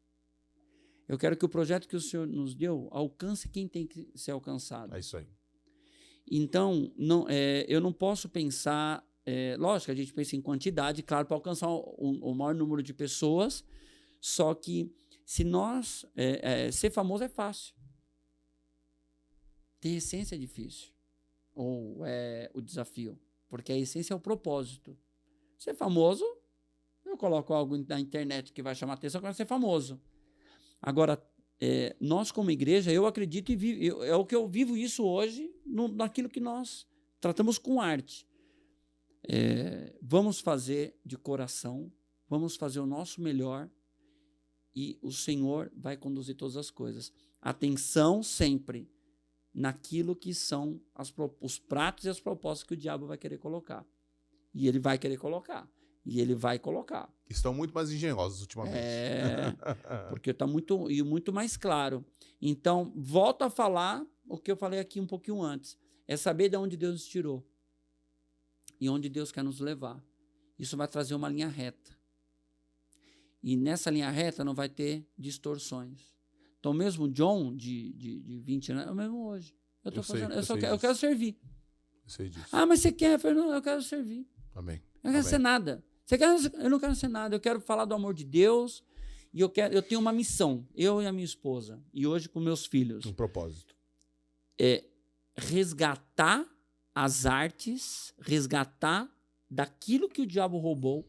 Eu quero que o projeto que o Senhor nos deu alcance quem tem que ser alcançado. É isso aí. Então, eu não posso pensar... lógico, a gente pensa em quantidade, claro, para alcançar o maior número de pessoas, só que se nós... ser famoso é fácil. Ter essência é difícil. Ou o desafio. Porque a essência é o propósito. Ser famoso, eu coloco algo na internet que vai chamar atenção para ser famoso. Agora, nós como igreja, eu acredito e é o que eu vivo isso hoje naquilo que nós tratamos com arte. Vamos fazer de coração, vamos fazer o nosso melhor e o Senhor vai conduzir todas as coisas. Atenção sempre naquilo que são os pratos e as propostas que o diabo vai querer colocar. E ele vai querer colocar. E ele vai colocar. Estão muito mais engenhosos ultimamente. Porque está muito mais claro. Então, volto a falar o que eu falei aqui um pouquinho antes. É saber de onde Deus nos tirou. E onde Deus quer nos levar. isso vai trazer uma linha reta. E nessa linha reta não vai ter distorções. Então, mesmo o John, de 20 anos, é o mesmo hoje. Eu quero servir. Eu sei disso. Ah, mas você quer? Eu falei, não, eu quero servir. Amém. Eu não quero ser nada. Você quer? Eu não quero ser nada. Eu quero falar do amor de Deus. E eu tenho uma missão, eu e a minha esposa, e hoje com meus filhos. Um propósito. É resgatar as artes, resgatar daquilo que o diabo roubou,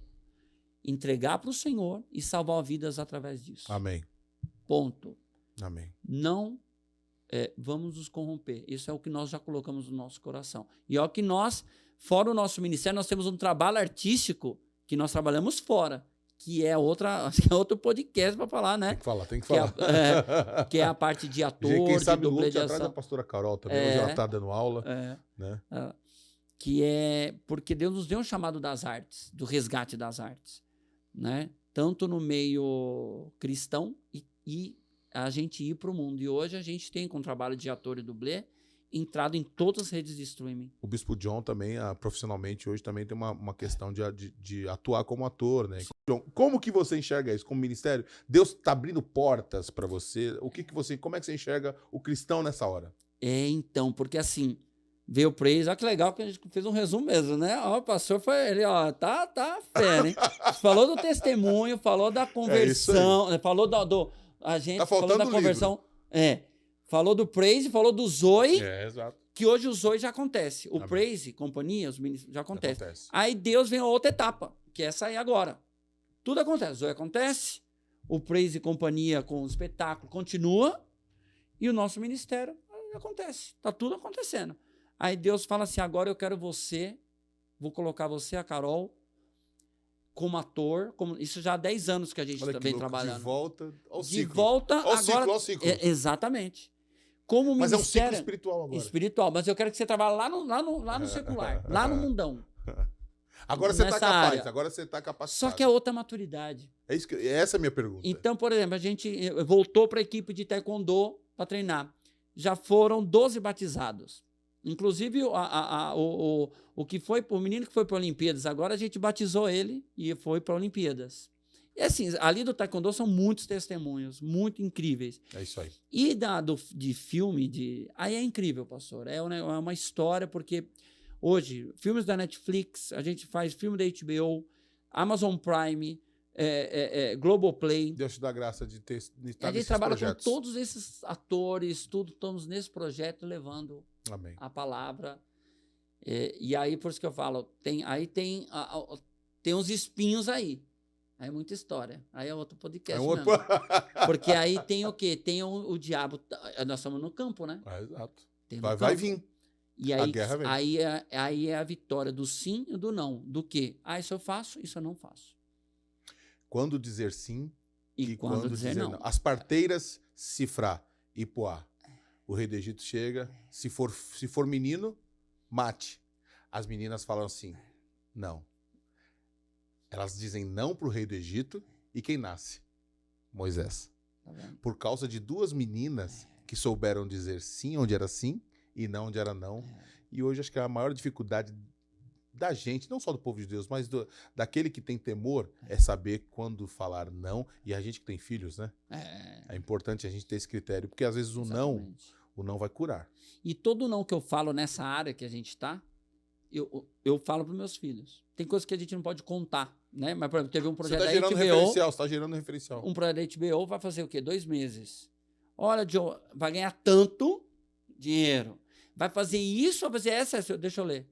entregar para o Senhor e salvar vidas através disso. Amém. Ponto. Amém. Não vamos nos corromper. Isso é o que nós já colocamos no nosso coração. E é o que nós, fora o nosso ministério, nós temos um trabalho artístico que nós trabalhamos fora, que é outro podcast para falar, né? Tem que falar. Que é a parte de ator, quem sabe de dublê de atrás ação. da pastora Carol também, hoje ela está dando aula. Né? Que é porque Deus nos deu um chamado das artes, do resgate das artes, né? Tanto no meio cristão e a gente ir para o mundo. E hoje a gente tem, com o trabalho de ator e dublê, entrado em todas as redes de streaming. O Bispo John também, profissionalmente, hoje também tem uma questão de atuar como ator, né? John, como que você enxerga isso como ministério? Deus está abrindo portas para você? Como é que você enxerga o cristão nessa hora? Então, porque assim, veio o Praise, olha que legal que a gente fez um resumo mesmo, né? Ó, o pastor foi, ele, ó, tá fera, hein? Falou do testemunho, falou da conversão, falou a gente tá falou da conversão. Falou do Praise, falou do Zoe, exato. Que hoje o Zoe já acontece. O Amém. Praise, companhia, os ministros, já acontece. Aí Deus vem a outra etapa, que é essa aí agora. Tudo acontece. Zoe acontece, o Praise e companhia com o espetáculo continua e o nosso ministério acontece. Tá tudo acontecendo. Aí Deus fala assim, agora eu quero você, vou colocar você, a Carol, como ator, isso já há 10 anos que a gente vem trabalhando. De volta ao ciclo. De volta agora. Ao ciclo. Exatamente. Como mas ministério, é um ciclo espiritual agora. Espiritual, mas eu quero que você trabalhe lá no secular, lá no mundão. Agora você está capaz, área. Agora você está capacitado. Só que é outra maturidade. Essa é a minha pergunta. Então, por exemplo, a gente voltou para a equipe de taekwondo para treinar. Já foram 12 batizados. Inclusive, o menino que foi para Olimpíadas, agora a gente batizou ele e foi para Olimpíadas. E assim, ali do taekwondo são muitos testemunhos, muito incríveis. É isso aí. E de filme, aí é incrível, pastor. É uma história, porque hoje, filmes da Netflix, a gente faz filme da HBO, Amazon Prime, Globoplay. Deus te dá graça de estar nesses projetos. A gente trabalha com todos esses atores, estamos nesse projeto levando Amém. A palavra. E aí, por isso que eu falo, tem uns espinhos aí. Aí é muita história. Aí é outro podcast mesmo. Porque aí tem o quê? Tem o diabo. Nós estamos no campo, né? Exato. Vai vir. E aí, a guerra vem. Aí é a vitória do sim e do não. Do quê? Isso eu faço, isso eu não faço. Quando dizer sim e quando dizer não. As parteiras, Sifrá e Poá. O rei do Egito chega. Se for menino, mate. As meninas falam assim, não. Elas dizem não para o rei do Egito e quem nasce? Moisés. Tá vendo? Por causa de 2 meninas que souberam dizer sim onde era sim e não onde era não. E hoje acho que a maior dificuldade da gente, não só do povo de Deus, mas daquele que tem temor, é saber quando falar não. E a gente que tem filhos, né? É importante a gente ter esse critério, porque às vezes o não vai curar. E todo não que eu falo nessa área que a gente está, eu falo para os meus filhos. Tem coisas que a gente não pode contar, né? Mas, por exemplo, teve um projeto da HBO. Você está gerando referencial. Um projeto da HBO vai fazer o quê? 2 meses. Olha, Joe, vai ganhar tanto dinheiro. Vai fazer isso, vai fazer essa. Deixa eu ler.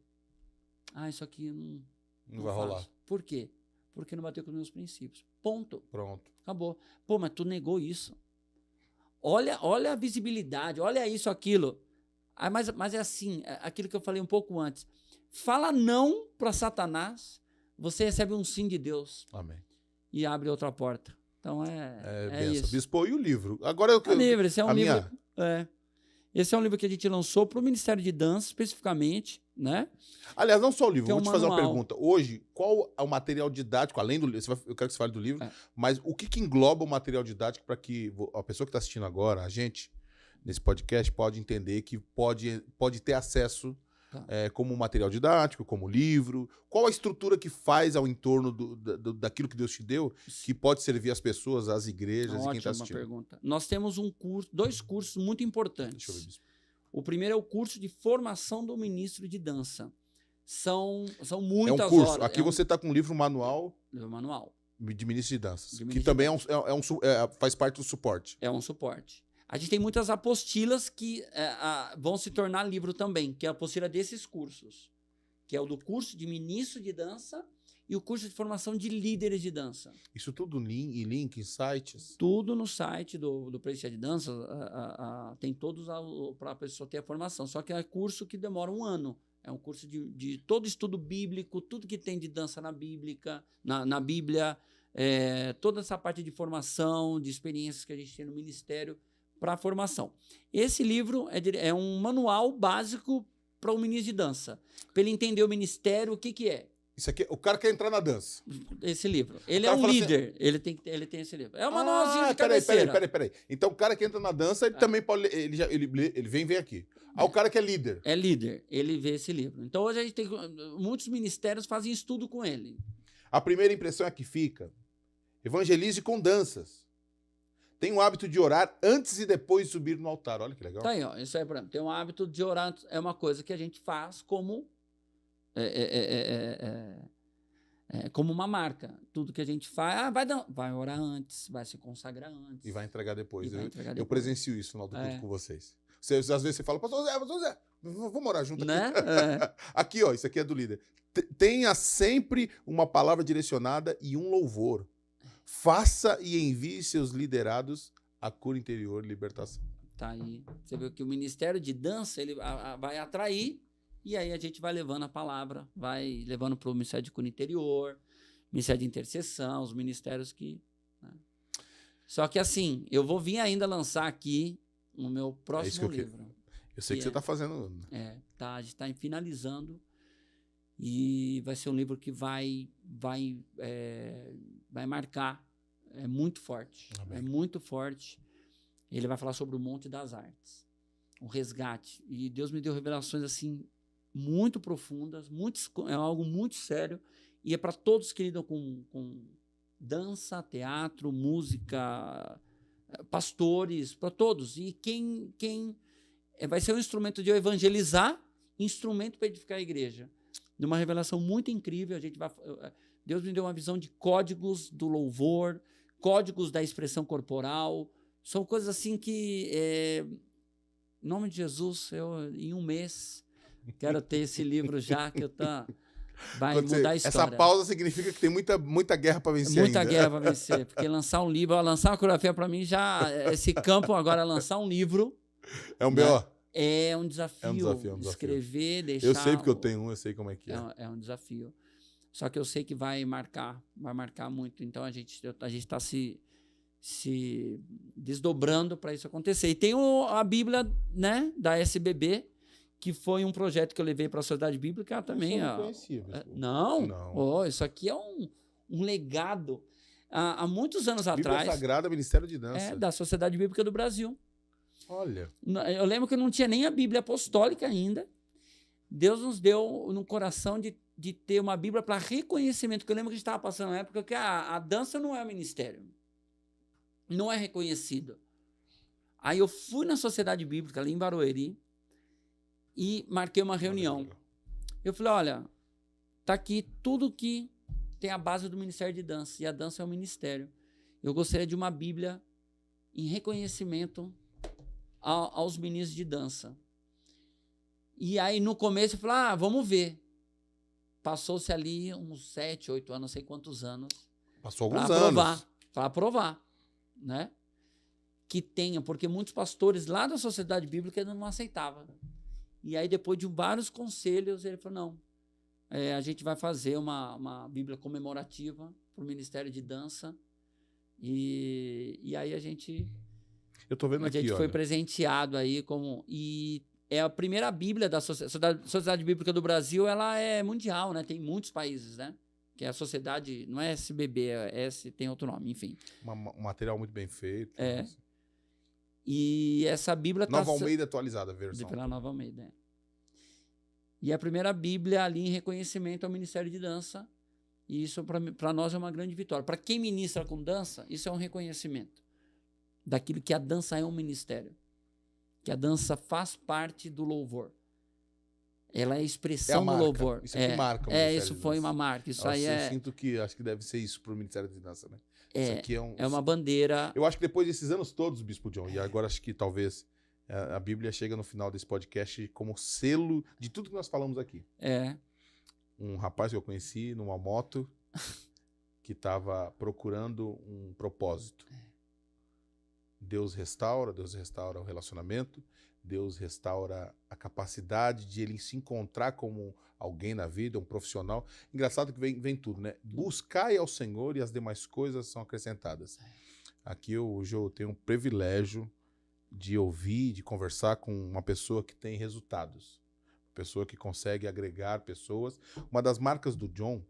Isso aqui não vai rolar. Por quê? Porque não bateu com os meus princípios. Ponto. Pronto. Acabou. Pô, mas tu negou isso. Olha a visibilidade, olha isso, aquilo. Mas é assim, aquilo que eu falei um pouco antes. Fala não para Satanás, você recebe um sim de Deus. Amém. E abre outra porta. Então é isso. Bispo, e o livro? Agora livro, esse é um livro. Esse é um livro que a gente lançou para o Ministério de Dança, especificamente, né? Aliás, não só o livro, vou te fazer uma pergunta. Hoje, qual é o material didático, além do livro? Eu quero que você fale do livro, mas o que engloba o material didático para que a pessoa que está assistindo agora, a gente, nesse podcast, pode entender que pode ter acesso Tá. como material didático, como livro? Qual a estrutura que faz ao entorno daquilo que Deus te deu, que pode servir às pessoas, às igrejas e quem está Ótima assistindo? pergunta. Nós temos dois cursos muito importantes. Deixa eu ver, bispo. O primeiro é o curso de formação do ministro de dança. São muitas É um curso. horas. Aqui você está com um livro manual manual. de ministro de danças, De que ministro também faz parte do suporte. É um suporte. A gente tem muitas apostilas que vão se tornar livro também, que é a apostila desses cursos, que é o do curso de ministro de dança e o curso de formação de líderes de dança. Isso tudo em link, em sites? Tudo no site do Presídio de Dança, tem todos para a pessoa ter a formação. Só que é curso que demora 1 ano. É um curso de todo estudo bíblico, tudo que tem de dança na Bíblia, toda essa parte de formação, de experiências que a gente tem no ministério para a formação. Esse livro é um manual básico para o ministro de dança, para ele entender o ministério, o que é. Isso aqui, o cara quer entrar na dança. Esse livro. Ele é um líder. Assim, ele tem esse livro. É um manualzinho de peraí. cabeceira. Então o cara que entra na dança, ele também pode ler. Ele vem aqui. O cara que é líder. É líder. Ele vê esse livro. Então hoje a gente tem. Muitos ministérios fazem estudo com ele. A primeira impressão é que fica. Evangelize com danças. Tem o hábito de orar antes e depois de subir no altar. Olha que legal. Tá aí, ó. Isso aí, por exemplo, tem um hábito de orar. É uma coisa que a gente faz como. Como uma marca. Tudo que a gente faz, vai orar antes, vai se consagrar antes. E vai entregar depois. Eu presencio isso no final do culto com vocês. Às vezes você fala, pastor Zé, vamos orar junto aqui. Né? Aqui, ó, isso aqui é do líder. Tenha sempre uma palavra direcionada e um louvor. Faça e envie seus liderados à cura interior e libertação. Tá aí. Você vê que o ministério de dança ele vai atrair. E aí a gente vai levando a palavra, vai levando para o Ministério de Cura Interior, Ministério de Intercessão, os ministérios que... Né? Só que assim, eu vou vir ainda lançar aqui no meu próximo livro. Eu sei que você está fazendo... A gente está finalizando e vai ser um livro que vai marcar, é muito forte. Amém. É muito forte. Ele vai falar sobre o Monte das Artes, o resgate. E Deus me deu revelações assim... muito profundas, é algo muito sério e é para todos que lidam com dança, teatro, música, pastores, para todos. E quem vai ser um instrumento de eu evangelizar, instrumento para edificar a igreja. De uma revelação muito incrível, Deus me deu uma visão de códigos do louvor, códigos da expressão corporal, são coisas assim que, em nome de Jesus, em 1 mês... Quero ter esse livro já, que vai mudar a história. Essa pausa significa que tem muita guerra para vencer Muita guerra para vencer, porque lançar um livro, lançar uma coreografia para mim já, esse campo agora, lançar um livro... É um B.O.? É um desafio. É um desafio. Escrever, deixar... Eu sei porque eu tenho eu sei como é que é. É um desafio. Só que eu sei que vai marcar muito. Então a gente está se desdobrando para isso acontecer. E tem a Bíblia, né, da SBB, que foi um projeto que eu levei para a Sociedade Bíblica também. Eu não conhecia. Não. Oh, isso aqui é um legado. Há muitos anos atrás... Bíblia Sagrada, Ministério de Dança. Da Sociedade Bíblica do Brasil. Olha. Eu lembro que não tinha nem a Bíblia Apostólica ainda. Deus nos deu no coração de ter uma Bíblia para reconhecimento, que eu lembro que a gente estava passando na época que a dança não é ministério. Não é reconhecido. Aí eu fui na Sociedade Bíblica, ali em Barueri, e marquei uma reunião. Eu falei, olha, tá aqui tudo que tem a base do Ministério de Dança, e a dança é um ministério. Eu gostaria de uma Bíblia em reconhecimento aos ministros de dança. E aí, no começo, eu falei, vamos ver. Passou-se ali uns 7, 8 anos, não sei quantos anos. Passou alguns anos. Para aprovar, né? Que tenha, porque muitos pastores lá da Sociedade Bíblica ainda não aceitavam. E aí, depois de vários conselhos, ele falou, não, a gente vai fazer uma Bíblia comemorativa para o Ministério de Dança. E aí a gente... Eu tô vendo aqui, a gente foi presenteado aí como... E é a primeira Bíblia da Sociedade Bíblica do Brasil, ela é mundial, né? Tem muitos países, né? Que é a sociedade, não é SBB, tem outro nome, enfim. Um material muito bem feito. Assim. E essa Bíblia... Nova Almeida atualizada, a versão. Pela Nova Almeida, E a primeira Bíblia ali em reconhecimento ao Ministério de Dança. E isso, para nós, é uma grande vitória. Para quem ministra com dança, isso é um reconhecimento daquilo que a dança é um ministério. Que a dança faz parte do louvor. Ela é a expressão do louvor. Isso aqui marca. Isso foi uma marca. Isso aí eu sinto que acho que deve ser isso para o Ministério de Dança, né? Isso aqui é uma bandeira. Eu acho que depois desses anos todos, Bispo John, e agora acho que talvez a Bíblia chega no final desse podcast como selo de tudo que nós falamos aqui. Um rapaz que eu conheci numa moto que estava procurando um propósito. Deus restaura o relacionamento, Deus restaura a capacidade de ele se encontrar como alguém na vida, um profissional. Engraçado que vem tudo, né? Buscai ao Senhor e as demais coisas são acrescentadas. Aqui hoje eu tenho o privilégio de ouvir, de conversar com uma pessoa que tem resultados. Pessoa que consegue agregar pessoas. Uma das marcas do John,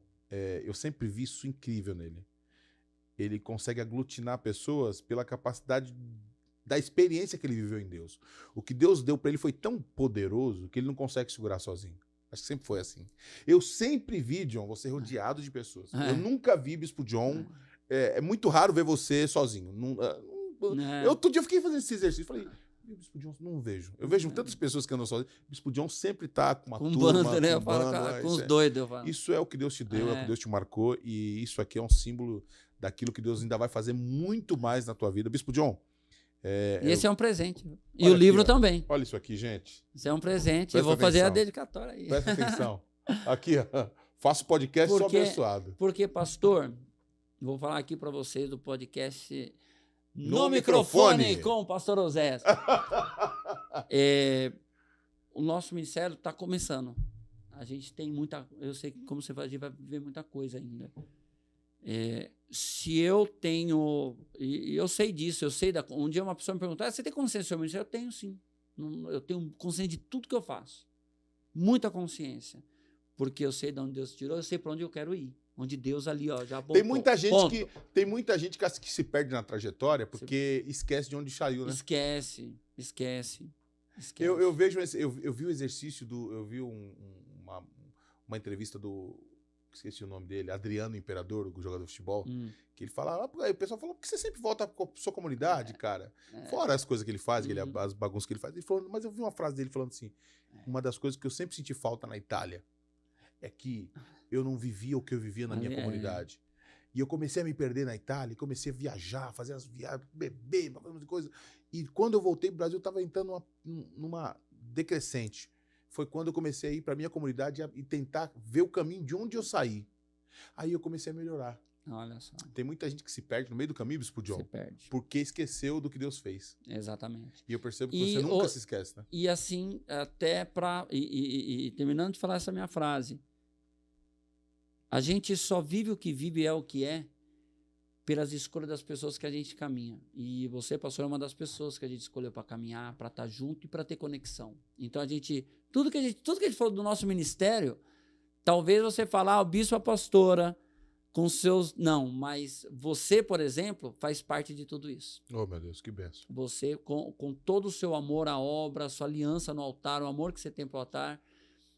eu sempre vi isso incrível nele. Ele consegue aglutinar pessoas pela capacidade da experiência que ele viveu em Deus. O que Deus deu para ele foi tão poderoso que ele não consegue segurar sozinho. Acho que sempre foi assim. Eu sempre vi, John, você rodeado de pessoas. Eu nunca vi, Bispo John. É muito raro ver você sozinho. Outro dia eu fiquei fazendo esse exercício. Falei, Bispo John, não vejo. Eu vejo tantas pessoas que andam sozinhas. Bispo John sempre tá com uma turma. Banda, né? Com os doidos. Eu falo. Isso é o que Deus te deu, é o que Deus te marcou. E isso aqui é um símbolo daquilo que Deus ainda vai fazer muito mais na tua vida. Bispo John. E esse é um presente. E o livro também. Olha isso aqui, gente. Isso é um presente. Eu vou fazer a dedicatória aí. Presta atenção. Aqui, ó. Faço podcast só abençoado. Porque, pastor, vou falar aqui para vocês do podcast No Microfone com o pastor Oséias. O nosso ministério está começando. A gente tem muita... Eu sei que, como você vai, a gente vai viver muita coisa ainda. Se eu tenho... E eu sei disso, eu sei... Um dia uma pessoa me perguntou, você tem consciência do seu ministério? Eu tenho, sim. Eu tenho consciência de tudo que eu faço. Muita consciência. Porque eu sei de onde Deus tirou, eu sei para onde eu quero ir. Onde Deus ali, ó, já apontou. Tem muita gente que se perde na trajetória porque esquece de onde saiu, né? Esquece. Eu vejo eu vi o exercício eu vi uma entrevista do... Esqueci o nome dele, Adriano Imperador, o jogador de futebol, que ele fala, o pessoal falou, por que você sempre volta para sua comunidade, cara? Fora as coisas que ele faz, as bagunças que ele faz. Ele falou, mas eu vi uma frase dele falando assim, uma das coisas que eu sempre senti falta na Itália é que eu não vivia o que eu vivia na minha comunidade. E eu comecei a me perder na Itália, comecei a viajar, fazer as viagens, beber, fazer umas coisas. E quando eu voltei pro Brasil, eu estava entrando numa decrescente. Foi quando eu comecei a ir para minha comunidade e tentar ver o caminho de onde eu saí. Aí eu comecei a melhorar. Olha só. Tem muita gente que se perde no meio do caminho, Bispo John. Se perde. Porque esqueceu do que Deus fez. Exatamente. E eu percebo que você nunca se esquece, né? E assim, até para... E terminando de falar essa minha frase. A gente só vive o que vive, é o que é, pelas escolhas das pessoas que a gente caminha. E você, pastor, é uma das pessoas que a gente escolheu para caminhar, para estar junto e para ter conexão. Então, tudo que a gente falou do nosso ministério, talvez você falar, o bispo, a pastora, com seus... Não, mas você, por exemplo, faz parte de tudo isso. Oh, meu Deus, que benção. Você, com todo o seu amor à obra, a sua aliança no altar, o amor que você tem para o altar,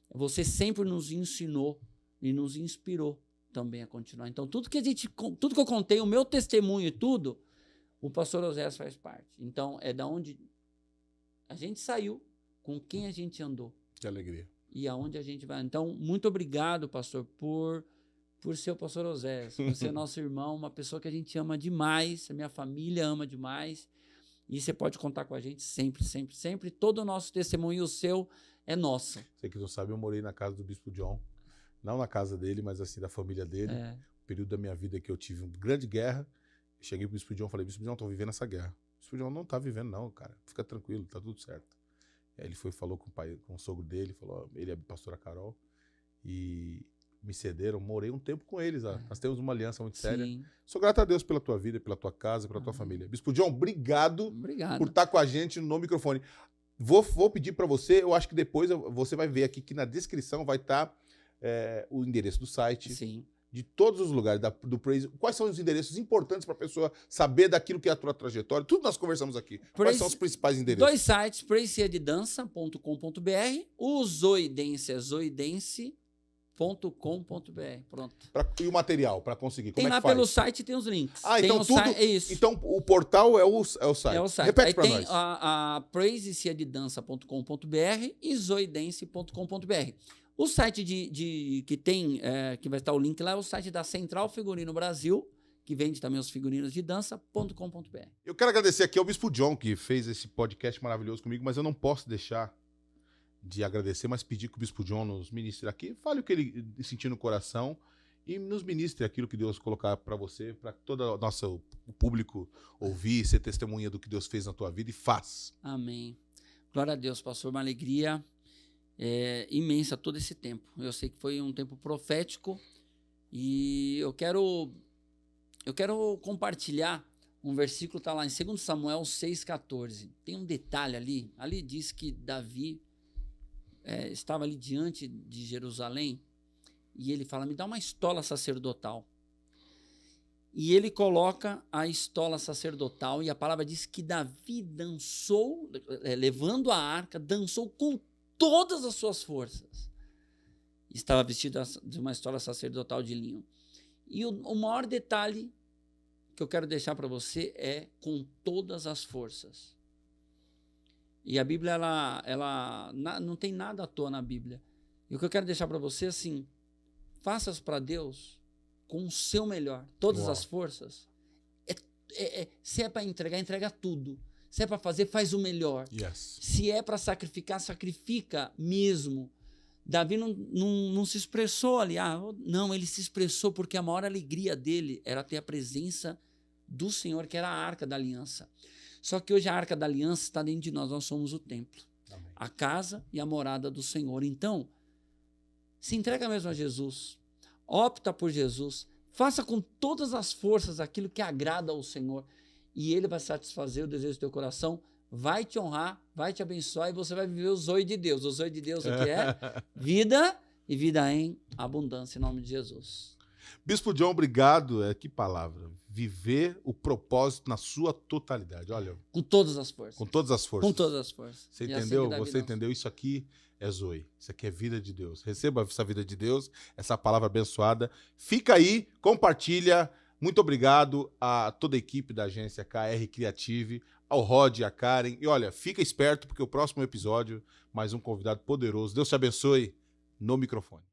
você sempre nos ensinou e nos inspirou também a continuar. Então, tudo que eu contei, o meu testemunho e tudo, o pastor Oséias faz parte. Então, é da onde a gente saiu, com quem a gente andou. Que alegria. E aonde a gente vai. Então, muito obrigado, pastor, por ser o pastor Oséias, por ser nosso irmão, uma pessoa que a gente ama demais, a minha família ama demais. E você pode contar com a gente sempre, sempre, sempre. Todo o nosso testemunho e o seu é nosso. Você que não sabe, eu morei na casa do Bispo John. Não na casa dele, mas assim, da família dele. O período da minha vida que eu tive uma grande guerra. Cheguei pro Bispo John e falei, Bispo John, tô vivendo essa guerra. O Bispo John não tá vivendo não, cara. Fica tranquilo, tá tudo certo. Aí ele falou com o sogro dele, falou, ele é a pastora Carol. E me cederam, morei um tempo com eles. Nós temos uma aliança muito séria. Sim. Sou grato a Deus pela tua vida, pela tua casa, pela tua família. Bispo John, obrigado por estar com a gente no microfone. Vou pedir para você, eu acho que depois você vai ver aqui que na descrição vai estar o endereço do site. Sim. de todos os lugares do Praise, quais são os endereços importantes para a pessoa saber daquilo que é a tua trajetória? Tudo nós conversamos aqui. Quais são os principais endereços? 2 sites, praiseadedança.com.br, o Zoidense é zoidense.com.br. Pronto. E o material para conseguir? Como tem é lá que faz? pelo site, tem os links. Ah, tem então tudo. É isso. Então o portal é o site. É o site. Repete Aí para tem nós. a praiseadedança.com.br e zoidense.com.br. O site que tem, que vai estar o link lá, é o site da Central Figurino Brasil, que vende também os figurinos de dança.com.br. Eu quero agradecer aqui ao Bispo John, que fez esse podcast maravilhoso comigo, mas eu não posso deixar de agradecer, mas pedir que o Bispo John nos ministre aqui, fale o que ele sentir no coração e nos ministre aquilo que Deus colocar para você, para todo o público ouvir, ser testemunha do que Deus fez na tua vida e faz. Amém. Glória a Deus, pastor, uma alegria imensa todo esse tempo. Eu sei que foi um tempo profético e eu quero compartilhar um versículo, está lá em 2 Samuel 6,14. Tem um detalhe ali diz que Davi estava ali diante de Jerusalém e ele fala, me dá uma estola sacerdotal. E ele coloca a estola sacerdotal e a palavra diz que Davi dançou, levando a arca, dançou com todas as suas forças. Estava vestido de uma estola sacerdotal de linho. E o maior detalhe que eu quero deixar para você é com todas as forças. E a Bíblia, ela não tem nada à toa na Bíblia. E o que eu quero deixar para você, assim, faça para Deus com o seu melhor, todas as forças. Se é para entregar, entrega tudo. Se é para fazer, faz o melhor. Yes. Se é para sacrificar, sacrifica mesmo. Davi não se expressou ali. Não, ele se expressou porque a maior alegria dele era ter a presença do Senhor, que era a Arca da Aliança. Só que hoje a Arca da Aliança está dentro de nós somos o templo. Amém. A casa e a morada do Senhor. Então, se entrega mesmo a Jesus. Opta por Jesus. Faça com todas as forças aquilo que agrada ao Senhor. E Ele vai satisfazer o desejo do teu coração, vai te honrar, vai te abençoar e você vai viver o zoe de Deus. O zoe de Deus o que é? Vida e vida em abundância, em nome de Jesus. Bispo John, obrigado. Que palavra. Viver o propósito na sua totalidade. Olha. Com todas as forças. Com todas as forças. Com todas as forças. Você entendeu? Você entendeu? Isso aqui é Zoe. Isso aqui é vida de Deus. Receba essa vida de Deus, essa palavra abençoada. Fica aí, compartilha. Muito obrigado a toda a equipe da agência KR Creative, ao Rod e a Karen. E olha, fica esperto porque o próximo episódio, mais um convidado poderoso. Deus te abençoe no microfone.